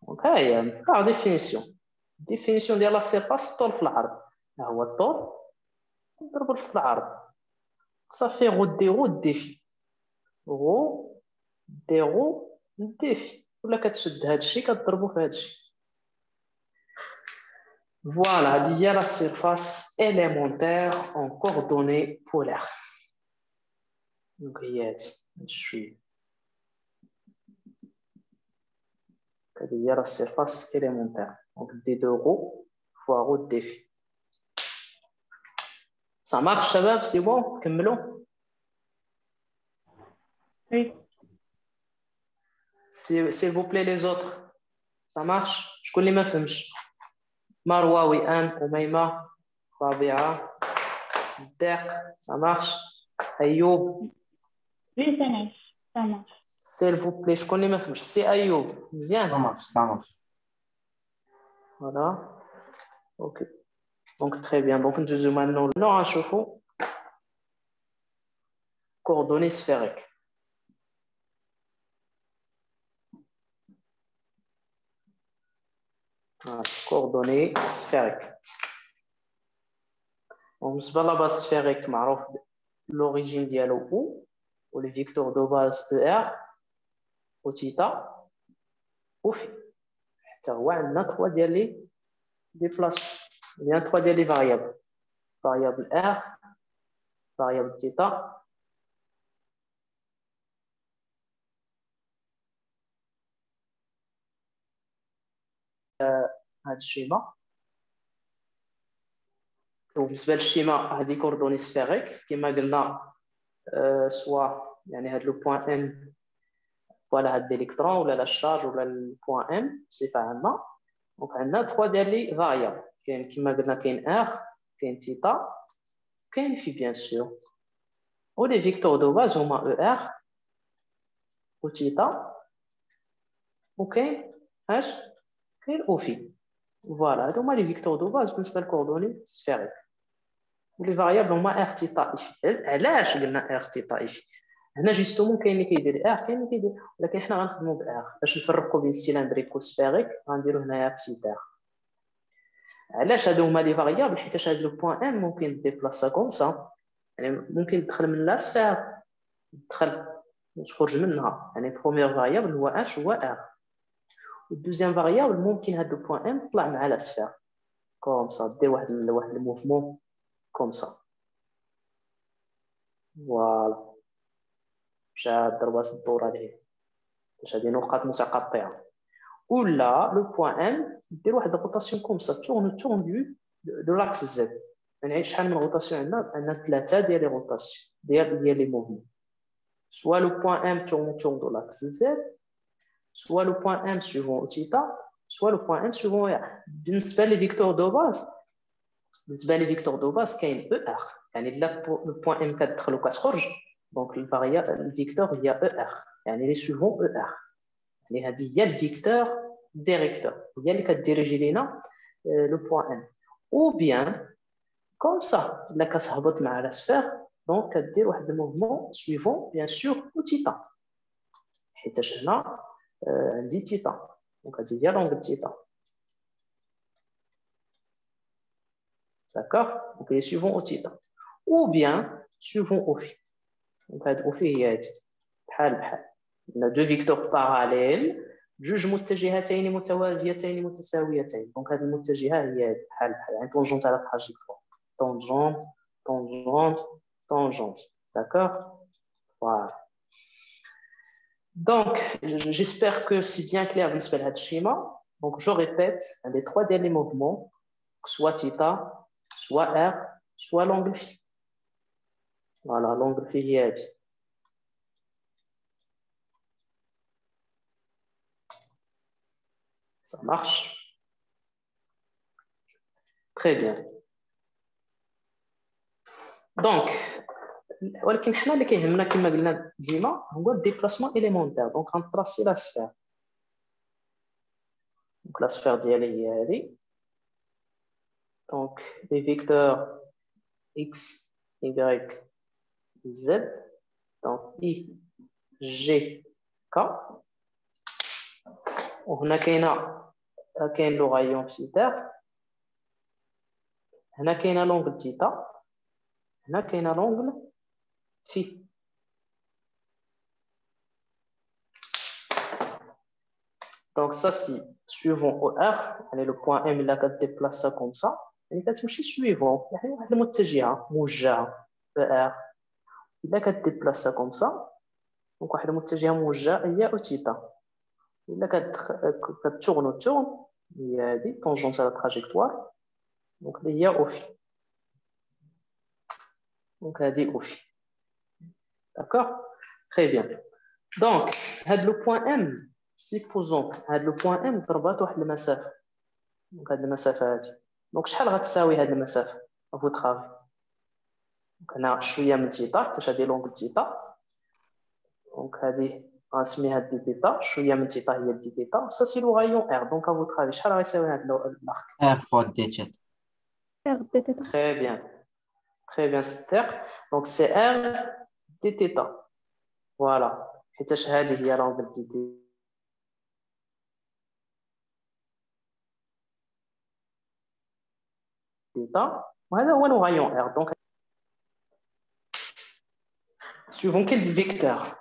Donc هاهي نقراو ديفينيسيون ديفينيسيون ديال لا سيرفاس الطول في العرض ها هو الطول نضربو في العرض صافي غو ديرو ديفي غو ديرو ديفي ولا كتشد هاد الشيء كتضربو في هاد الشيء فوالا هادي هي لا سيرفاس élémentaire en coordonnées polaires donc هي هادي شويه هادي هي لا سيرفاس élémentaire donc d de rho fois rho de défi ça marche شباب سي بون كملوا s'il vous plaît les autres ça marche شكون اللي ما فهمش مروه وئام أميمة ربيعة صديق ça marche أيوب ça marche s'il vous plaît شكون اللي ما فهمش سي أيوب مزيان Ça marche. voilà ok donc très bien donc ندوزو maintenant نوع نشوفوا coordonnées sphériques coordonnées sphériques بالنسبة لا باز سفيريك معروف l'origine ديالو او و لي فيكتور دو باز ER و تيتا و في حتى هو عندنا 3 ديال لي ديبلاسمون يعني 3 ديال لي فاريابل فاريابل R فاريابل تيتا هاد الشيما وبالنسبه للشيما هذه كوردوني سفيريك كما قلنا سوا يعني هاد لو بوين ان فوالا هاد الالكترون ولا لا شارج ولا البوين ان بصفه عامه دونك عندنا 3 ديال لي فاريابل كاين كما قلنا كاين ار كاين تيتا كاين في بيان سور و لي فيكتور دو باز هما او ار و تيتا وكاين اش كاين او في فوالا هادو هما لي فيكتور دو باز بالنسبه للكوردوني سفيريك ولي فاريابل هما ار تيتا اف علاش قلنا ار تيتا اف هنا جوستومون كاين اللي كيدير ار كاين اللي كيدير ولكن حنا غنخدموا بار باش نفرقوا بين السيلندريك والسفيريك غنديروا هنايا بتيت ار علاش هادو هما لي فاريابل حيت هاد لو بوين ان ممكن ديبلاصا كوم سا يعني ممكن تدخل من لا سفير تدخل وتخرج منها يعني بروميير فاريابل هو اش هو ار والدوزيام فاريابل ممكن هاد لو بوين ان طلع مع لا سفير كوم سا دير واحد الموفمون كوم سا فوالا مشى ضربات الدوره ليه باش هادي نقاط متقاطعه ولا لو بوين ان دير واحد الروتاسيون كوم سا تورن دو لاكس زد يعني شحال من روتاسيون عندنا 3 ديال لي روتاسيون ديال لي موفمون سوا لو بوين ام تورن دو لاكس زد سوا لو بوين ام سوفون تيتا سوا لو بوين ام سوفون بالنسبه لي فيكتور دو باز كاين او ار يعني لا لو بوين ام كتدخل وكتخرج دونك الفيكتور هي او ار يعني لي سوفون او ار يعني هذه هي الفيكتور ديريكتور هي اللي كديريجي لينا لو بوين ام او بيان كوم سا الا كتهبط مع لا سفير دونك كدير واحد الموفمون سويفون بيان سور او تيتا حيت هنا عندي تيتا دونك هذه هي لونغ تيتا d'accord donc les suivants au θ ou bien suivant au phi donc هاد او في هي هادي بحال عندنا دو فيكتور باراليل جوج متجهتين متوازيتين متساويتين دونك هاد المتجهه هي هادي بحال يعني طونجونت على تراجيكتوار طونجونت d'accord voilà donc j'espère que c'est bien clair بالنسبه لهاد الشيما donc je répète les 3 derniers mouvements soit θ soit R, soit l'angle phi. Voilà, l'angle phi est dit. Ça marche. Très bien. دونك ولكن حنا اللي كيهمنا كما قلنا ديما هو الديبلاسمون اليمونتير. دونك غنطراسي لا سفير. دونك لا سفير ديالي هي هذه. دونك لي فيكتور x y z. دونك i g k. وهنا كاين لو غايون بسيتير. هنا كاينه لونغل تيتا. هنا كاينه لونغل في. دونك سا سي سويفون او ار يعني لو بوين ام الا كديبلاسا كوم سا يعني كتمشي سويفون يعني واحد المتجهه موجهه او ار الا كديبلاسا كوم سا دونك واحد المتجهه موجهه هي او تيتا. الا كتورن هي هادي طونجونس على تراجيكتوار دونك اللي هي او في. دونك هادي او في. D'accord? Très bien. Donc, هاد لو بوين ام سيبوزون هاد لو بوين ام ضربات واحد المسافه. دونك هاد المسافه هادي دونك شحال غتساوي هاد المسافه افو ترافي؟ دونك هنا شويه من تيتا حيت هادي لونغ تيتا. دونك هادي غنسميها دي تيتا. شويه من تيتا هي دي تيتا. سا سي لو غايون ار. دونك افو ترافي شحال غيساوي هاد المارك؟ R fois d θ. R de θ. Très bien. Très bien, Esther. Donc c'est R d θ. Voilà. حيتاش هذه هي لونغل دي θ وهذا هو لو غايون R. Donc suivons quel vecteur?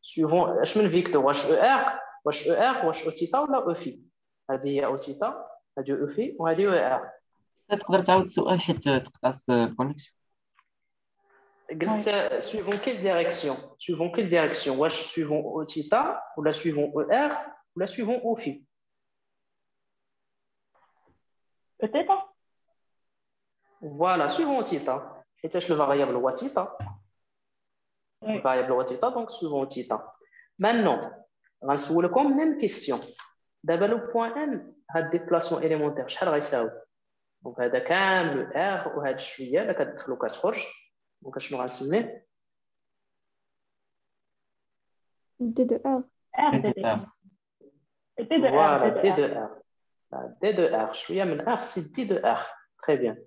Suivons اش من فيكتور؟ واش او ار واش او ار واش او تيتا ولا او في؟ هذه هي او تيتا هذه او في وهذه او ار. تقدر تعاود السؤال حيت تقطع الكونيكسيون. قلت suivons quelle direction? Suivons quelle direction? واش suivons او تيتا ولا suivons او ار ولا suivons او في؟ peut-être. Voilà, suivons θ. حيتاش le variable هو θ. Le variable هو θ donc suivons θ. Maintenant, غنسولكم même question. دابا لو بوين ان هاد ديبلاسمون اليمونتير شحال غيساوي؟ دونك هذا كامل ار وهاد شويه الا كتدخل وكتخرج دونك شنو غنسميه؟ D de R. Voilà, d de r. D de r. شويه من r c'est d de r. Très bien.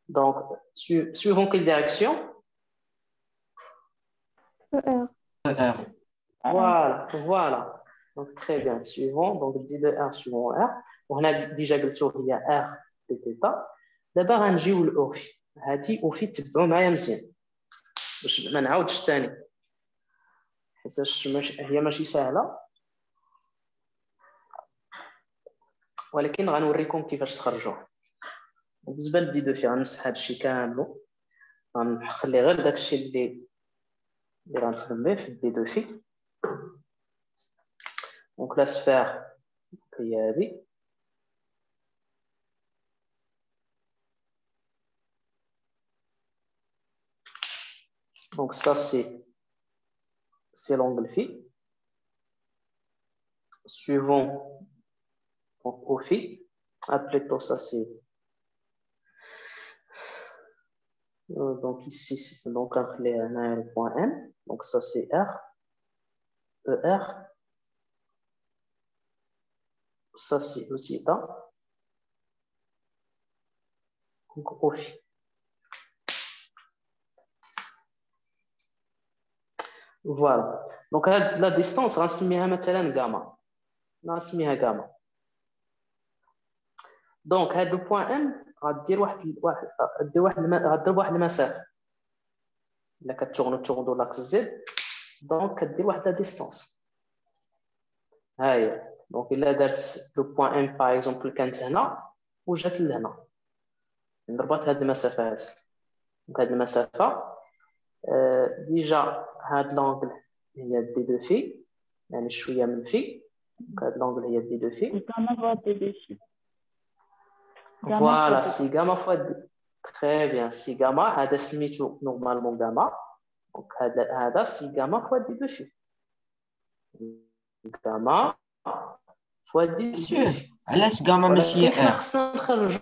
Donc, suivons quelle direction? ER. ER. Voilà. Donc, très bien. Suivons. Donc, d de r suivons r. وهنا ديجا قلتو هي r d θ. دابا غنجيو لأوفي. هادي أوفي تبعو معايا مزيان باش ما نعاودش ثاني حيتاش هي ماشي سهلة ولكن غنوريكم كيفاش تخرجوها. بالنسبة لدي دو في غنمسح هادشي كاملو غنخلي غير داكشي اللي غنخدم به في دي دو في. دونك لا سفير هي هادي. Donc ça c'est l'angle phi. Suivons donc, au phi. Plutôt ça c'est donc ici donc on a le point M. Donc ça c'est R. ER. Ça c'est le θ. Donc au phi. Voilà. Donc la distance غنسميها مثلا غاما. غنسميها غاما. دونك هاد البوين ام غدير غضرب واحد المسافه الا كتورنو لاكس زد دونك كدير واحد لا ديستانس ها هي. دونك الا درت لو بوين ام باغ اكزومبل كانت هنا وجات لهنا ضربات هاد المسافه هادي. دونك هاد المسافه ديجا هاد لونغل هي دي دو في يعني شويه من في. دونك هاد لونغل هي دي دو في. Voilà, si gamma fois très bien, si gamma هذا سميتو نورمالمون gamma. Donc هذا si gamma fois d de phi. Gamma fois d de phi. علاش غاما ماشي ولكن حنا ار؟ خصنا نخرجوا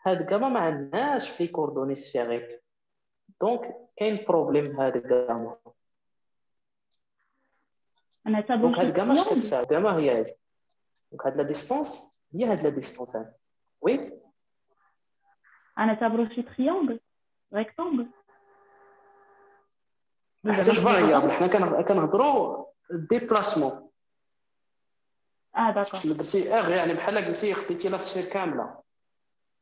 هاد غاما ما عندناش في كوردوني سفيريك، دونك كاين بروبليم هاد غاما. انا اعتبره دونك شي هاد غاما اش تريونغل. كتساوي؟ غاما هي هادي، دونك هاد لا ديستونس هي هاد لا ديستونس هادي. وي انا اعتبره شي تريونغل ريكتونغل. حيتاش فاريابل، حنا كنهضروا ديبلاسمون. داكور. درتي ار يعني بحال قلتي خديتي لا سفير كامله،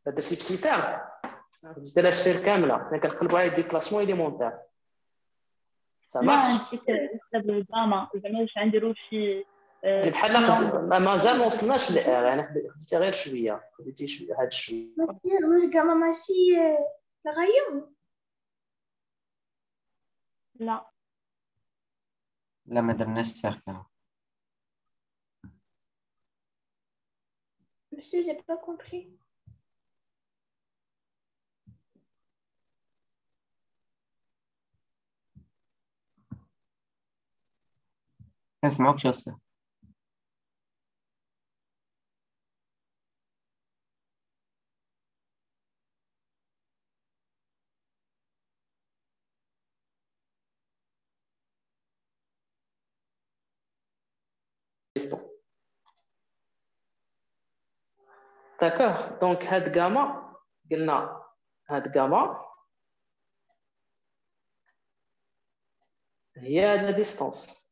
درتي بسيتار خديتي لا سفير كامله، حنا كنقلبوا على ديبلاسمون ايليمونتير. سا لا مارش نسيت نكتب الجاما زعما واش غنديرو شي يعني بحال مازال ما وصلناش لار، يعني خديتي غير شويه، خديتي شويه هاد الشويه. واش كاما ماشي الغيوم؟ لا لا ما درناش سفير كامل. Monsieur, j'ai pas compris. كنسمعوك شي أستاذ. داكوغ، دونك هاد غاما قلنا هاد غاما هي هاد لا ديستونس.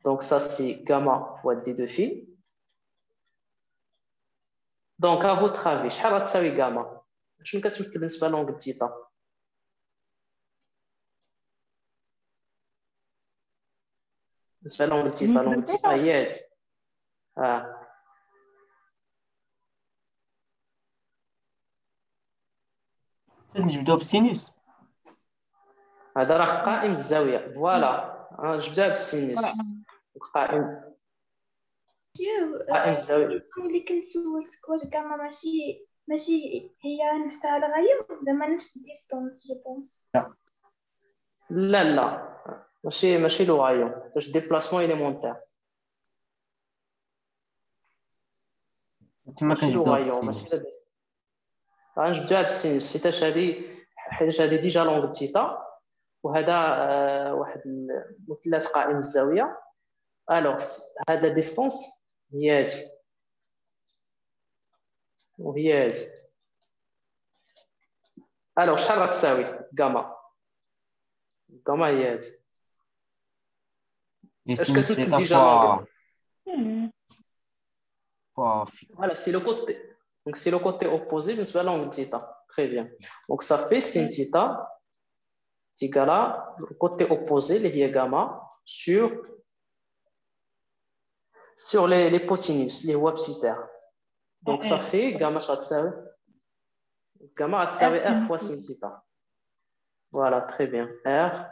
دونك ça c'est gamma fois d de phi. دونك à votre avis شحال غتساوي غاما؟ شنو كتمثل بالنسبه لونغل تيتا؟ بالنسبه لونغل تيتا، لونغل تيتا هي هادي. نجبدوها بالسينوس. هذا راه قائم الزاويه، فوالا جبدها بالسينوس. قائم الزاويه. اللي كنت سولتك واش كاما ماشي هي نفسها الغيوم، زعما نفس ديستونس جو بونس. لا ماشي لو غايون، واش ديبلاسمون ايليمونتير. تما ماشي لو كنجبدوها غايون، ماشي بالسينوس. لا ديستونس. غنجبدها بالسينوس حيتاش هادي ديجا لونغ تيتا، وهذا واحد مثلث قائم الزاويه. الوغ هاد لا ديستونس هي هادي وهي هادي. الوغ شحال غتساوي غاما؟ غاما هي هادي. اش كتمثل ديجا لونغ؟ Voilà, c'est le côté. Donc, c'est le côté opposé بالنسبة لونغل تيتا. Très bien. Donc, ça fait sin theta égale à le côté opposé, اللي هي gamma, sur les hypoténuse, اللي هو بسيتار. Donc, ça fait gamma غتساوي R fois sin theta. Voilà, très bien. R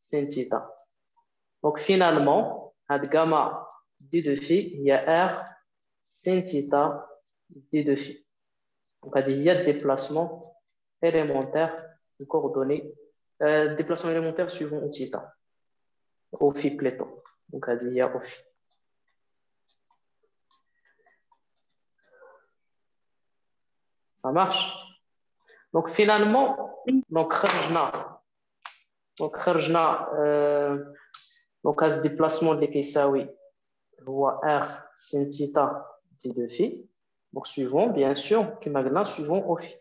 sin theta. Donc, finalement, هاد gamma d de phi هي R sin theta d de phi. Donc, il y a des déplacements élémentaires de coordonnées, déplacements élémentaires suivant θ, au phi plutôt. Donc, il y a au phi. Ça marche. Donc, finalement, donc, à ce déplacement de l'Ekeisawi, R sin θ d de phi. Donc, suivant, bien sûr, qui magna suivant au phi.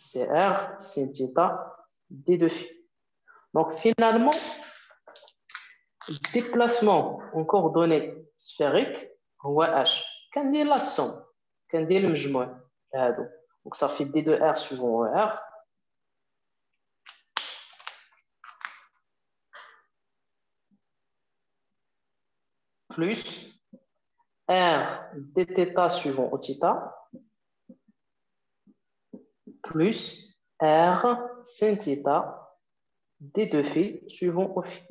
C'est R sin θ d de phi. Donc, finalement, déplacement en coordonnées sphériques, هو H. كندير la somme, كندير المجموع هادو. Donc, ça fait D de R suivant R. Plus R dθ suivant θ. Plus R sin θ d de phi suivant au phi.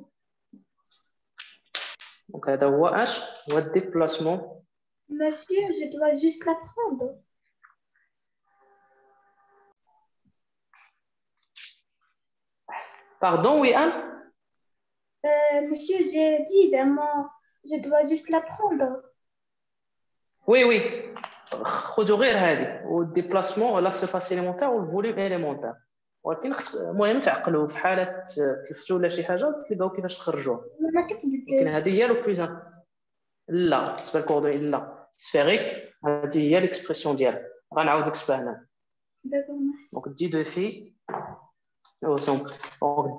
Donc, هذا هو H, هو الديبلاسمون. Monsieur, je dois juste l'apprendre. Pardon, oui, Anne? Monsieur, j'ai dit vraiment, je dois juste l'apprendre. Oui, oui. خذوا غير هذه والديبلاسمون لا سيرفاس إليمونتير والفوليوم إليمونتير. ولكن المهم تعقلوا في حالة تلفتوا ولا شي حاجة تلقاو كيفاش تخرجوها. ما كتبتش. لكن هذه هي لو بلوز. لا بالنسبة للكوردوني لا. سفيريك هذه هي ليكسبرسيون ديالها. غنعاود لك سباهنا. دونك دي دو في donc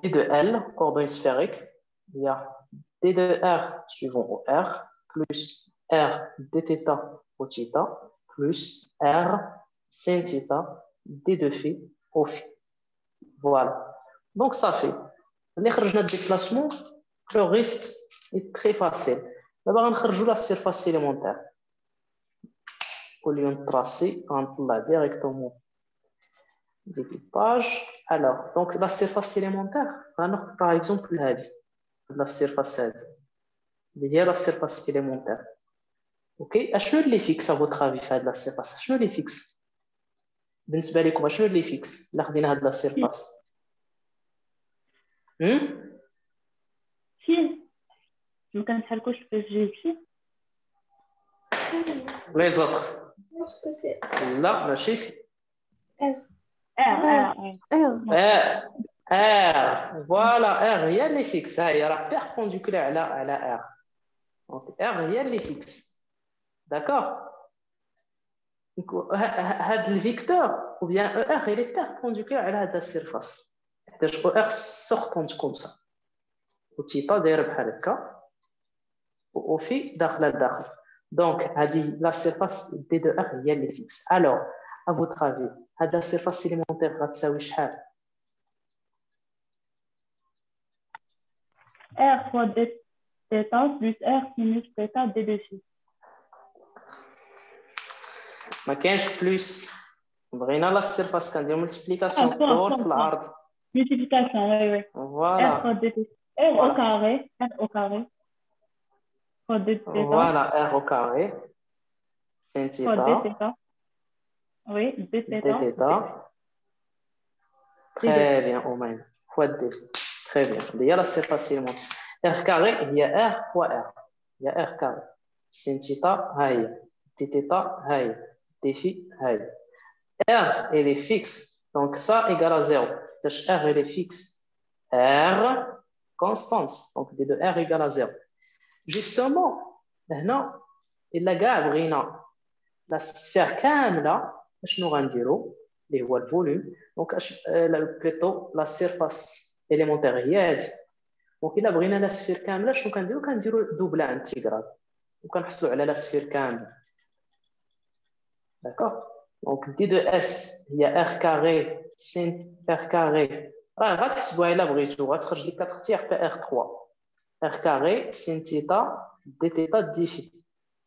d de L, coordonnée sphérique, il y a d de R suivant au R, plus R dθ au θ, plus R sin θ d de phi au phi. Voilà. Donc ça fait. Les خرجنا de déplacement, le reste est très facile. D'abord, on va la surface élémentaire. Au lieu de tracer, on va directement découpage. Alors, donc la surface élémentaire, par exemple, la surface il y a la surface élémentaire. Ok, est-ce que les fixes à votre avis fait de la surface? Est-ce que les fixes? بالنسبة لكم est-ce que les fixes اللي خدينا هاد la surface? ما كنتحركوش في الجيب شي Les autres. لا ماشي في. R. Voilà, R هي اللي فيكس. هاي راه perpendiculaire على R. Donc R هي اللي فيكس. D'accord? هاد الفيكتور ou bien ER il est perpendiculaire على هاد السيرفاس. حيت ER sortant comme ça. وتيتا داير بحال هكا. وفي داخله لداخل. Donc هذه la surface D de R هي اللي فيكس. Alors à votre avis هاد la surface élémentaire غتساوي شحال؟ R fois d θ plus R sinus θ d de phi. ما كاينش بلوس. بغينا لا سيرفاس كندير ملتيبليكاسيون طول في العرض. Multiplication, oui. Voilà. R fois d R au carré, R au carré. Fois d θ. Voilà, R au carré. Sin θ. Fois d θ. Oui, d θ. Très bien, Omen. Fois D. Très bien. Il y a la surface élémentaire. R carré, il y a R fois R. Il y a R carré. Sin θ, هاي. d θ, هاي. d phi, هاي. R, elle est fixe. Donc ça égale à 0. R, elle est fixe. R, constante. Donc d de R égale à 0. Justement, هنا إلا كاع بغينا لا سفير كاملة شنو غنديرو اللي هو الفوليوم. دونك بليتو لا سيرفاس إليمونتير هي هادي. دونك إلا بغينا لا سفير كاملة شنو كنديرو دوبل انتيغرال وكنحصلوا على لا سفير كاملة. داكوغ. دونك دي دو اس هي ار كاري سين ار كاري. راه غتحسبوها إلا بغيتو غتخرج لك 4 تيغ بي ار 3. ار كاري سين تيتا دي تيتا دي في.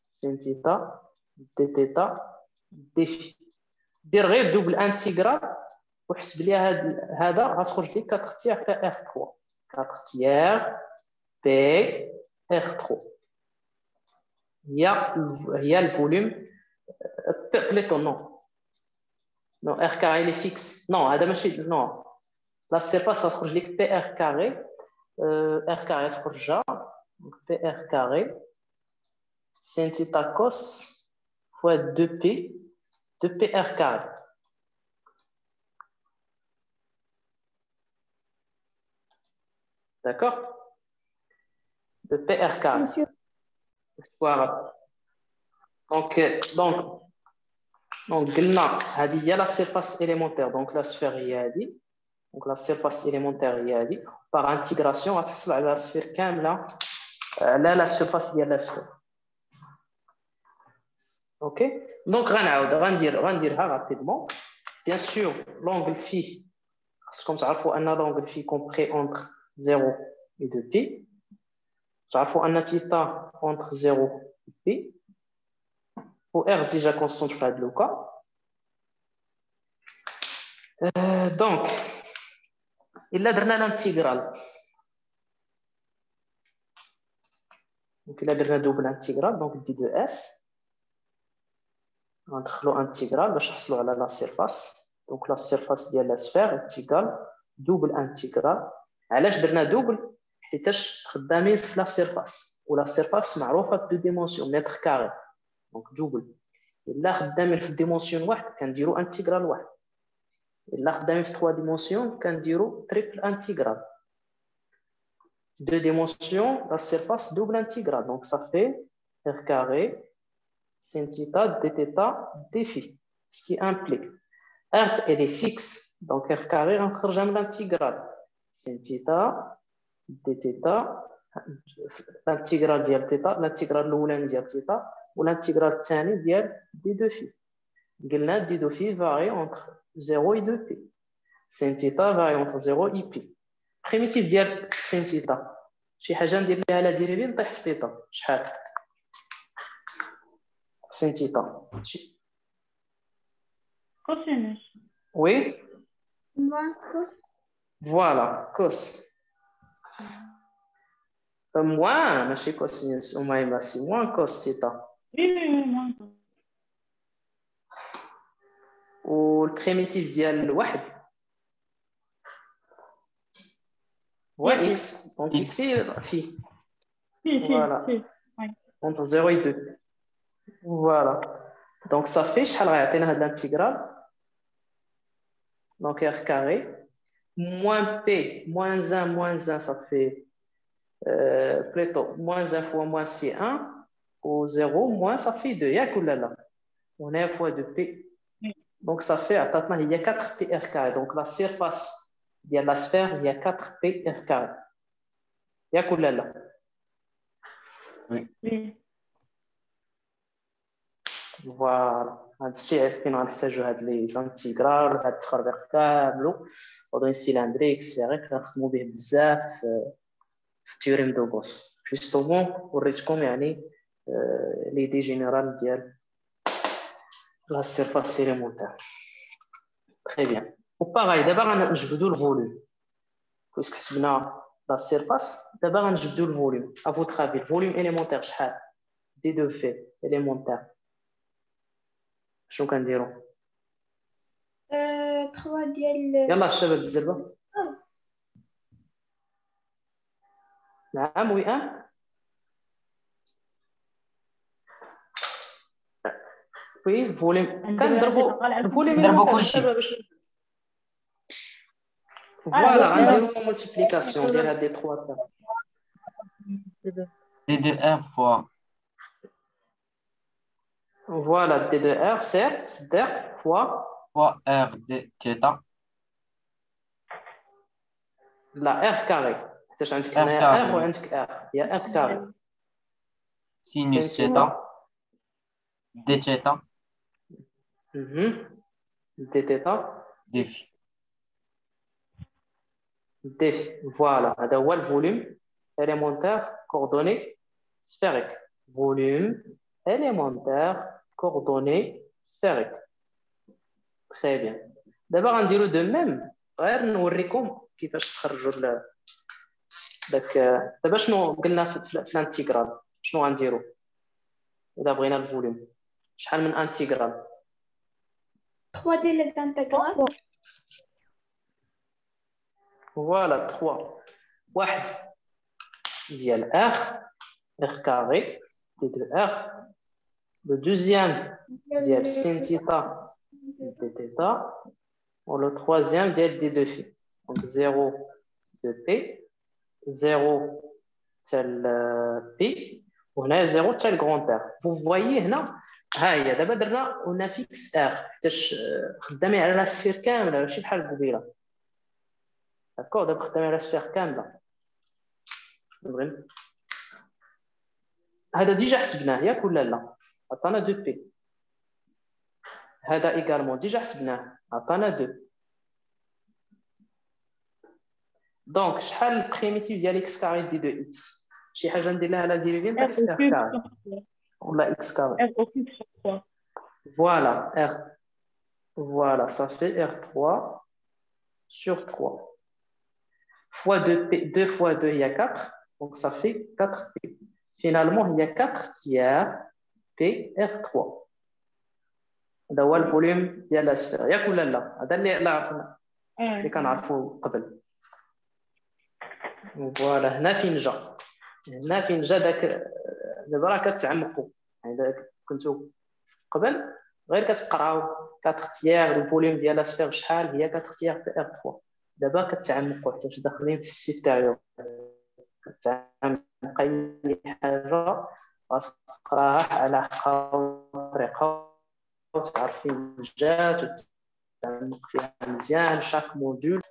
سين تيتا دي تيتا دي في. دير غير دوبل انتيغرال وحسب لي هذا غتخرج لك 4 تيغ بي ار 3. 4 تيغ بي ار 3 هي الفوليوم. بليتو نو ار كاري لي فيكس. نو هذا ماشي نو. لا سيرفاس غتخرج لك بي ار كاري. ار كاري تخرجها بي ار كاري سين تيتا كوس فوا 2 بي ار كاري. D'accord? De PR carré. Monsieur. Voilà. Donc قلنا هذه هي la surface élémentaire. Donc la sphère هي هذه. Donc la surface élémentaire هي هذه. Par intégration غتحصل على la sphère كاملة على la surface ديال la sphère. OK? Donc غنديرها rapidement. Bien sûr, l'angle phi, comme ça, il faut un angle phi compris entre 0 et 2π. Il faut un θ entre 0 et π. Pour R déjà constante في هذا le cas. Donc, il a درنا l'intégrale. Donc, il a درنا double intégrale, donc d de S. ندخلوا انتيغرال باش نحصلوا على la surface. Donc la surface ديال la sphère est égale double intégrale علاش درنا دوبل حيتاش خدامين في لا سيرفاس ولا سيرفاس معروفه ب 2 ديمونسيون متر كاري دونك دوبل الا خدامين في ديمونسيون واحد كنديروا انتيغرال واحد الا خدامين في 3 ديمونسيون كنديروا تريبل انتيغرال 2 dimensions, la surface double intégrale. Donc, ça fait r carré sin θ d θ d phi. Ce qui implique r, elle est fixe. Donc, r carré, on خرج من l'intégrale. Sin θ d θ, l'intégrale ديال θ, l'intégrale الأولاني ديال θ, ou l'intégrale الثاني ديال d de phi. قلنا d de phi varie entre 0 et 2π. Sin θ varie entre 0 et π. بريميتيف ديال سين تيتا شي حاجه ندير لها لا ديريفي نطيح في تيتا شحال سين تيتا كوسينوس وي موان كوس فوالا كوس موان ماشي كوسينوس أميمة سي موان كوس تيتا وي موان كوس والبريميتيف ديال الواحد هو x donc ici phi voilà entre 0 et 2 voilà donc ça fait شحال غيعطينا هاد الانتيغرال donc r carré moins p moins 1 ça fait plutôt moins 1 fois moins c'est 1 ou 0 moins ça fait 2 ياك ولا لا on a 1 fois 2p donc ça fait عطاتنا هي 4p r carré donc la surface ديال لا سفير هي 4p r carré ياك ولا لا وي فوالا هاد الشيء فين غنحتاجو هاد لي زانتيغرال هاد التخربيق كاملو اوردوني سيلندريك سفيريك غنخدمو به بزاف في التيوريم دو غوس جوستومون وريتكم يعني ليدي جينيرال ديال لا سيرفاس إليمونتير تري بيان وباغي دابا غنجبدو الفوليوم بويسك حسبنا لا سيرفاس دابا غنجبدو الفوليوم افوتر افي الفوليوم إليمونتير شحال دي دو في إليمونتير شنو كنديرو 3 ديال يلا الشباب بالزربه نعم وي ان وي فوليوم كنضربو الفوليوم نضربو كلشي. الشباب باش فوالا غنديرو مولتيبليكاسيون ديال هاد لي 3 D de R fois Voilà, d de R, c'est d fois R de θ la R carré. حيتاش عندك R هنايا carré. R وعندك R هي R carré. sinus θ d θ d θ d phi. d voilà هذا هو الفوليوم élémentaire coordonnées sphériques. Volume élémentaire coordonnées sphériques. Très bien. دابا غنديرو دو ميم غير نوريكم كيفاش تخرجوا داك دابا شنو قلنا في الانتيغرال شنو غنديرو اذا بغينا الفوليوم شحال من انتيغرال 3 ديال الانتيغرال فوالا 3 واحد ديال r carré d de r le deuxième ديال sin θ d θ ou le troisième ديال d de phi donc 0 de p 0 تال p وهنا 0 تال grand R. Vous voyez هنا ها هي دابا درنا قلنا فيكس R حيتاش خدامين على لا سفير كامله ماشي بحال قبيله داكور دابا خدامين على سفير كامله هذا ديجا حسبناه ياك ولا لا عطانا 2 بي هذا ايغالمون ديجا حسبناه عطانا 2 دونك شحال البريميتيف ديال اكس كاري دي دو اكس شي حاجه ندير لها لا ديريفي نطيح فيها كاري ولا اكس كاري فوالا r voilà ça fait r3 sur 3 fois 2p 2 fois 2 il y a 4 donc ça fait 4p finalement il y a 4 tiers p r3 هذا هو الفوليوم ديال لا سفير ياك ولا لا هذا اللي عرفنا اللي كنعرفوا قبل فوالا هنا فين جا داك دابا راه كتعمقوا يعني كنتو قبل غير كتقراو كتختيار الفوليوم ديال لا سفير شحال هي كتختيار بي ار 3 دابا كتعمقوا حتى داخلين في السيتيريو كتعمق اي حاجه خاصك تقراها على طريقه وتعرف فين جات وتعمق فيها مزيان شاك موديول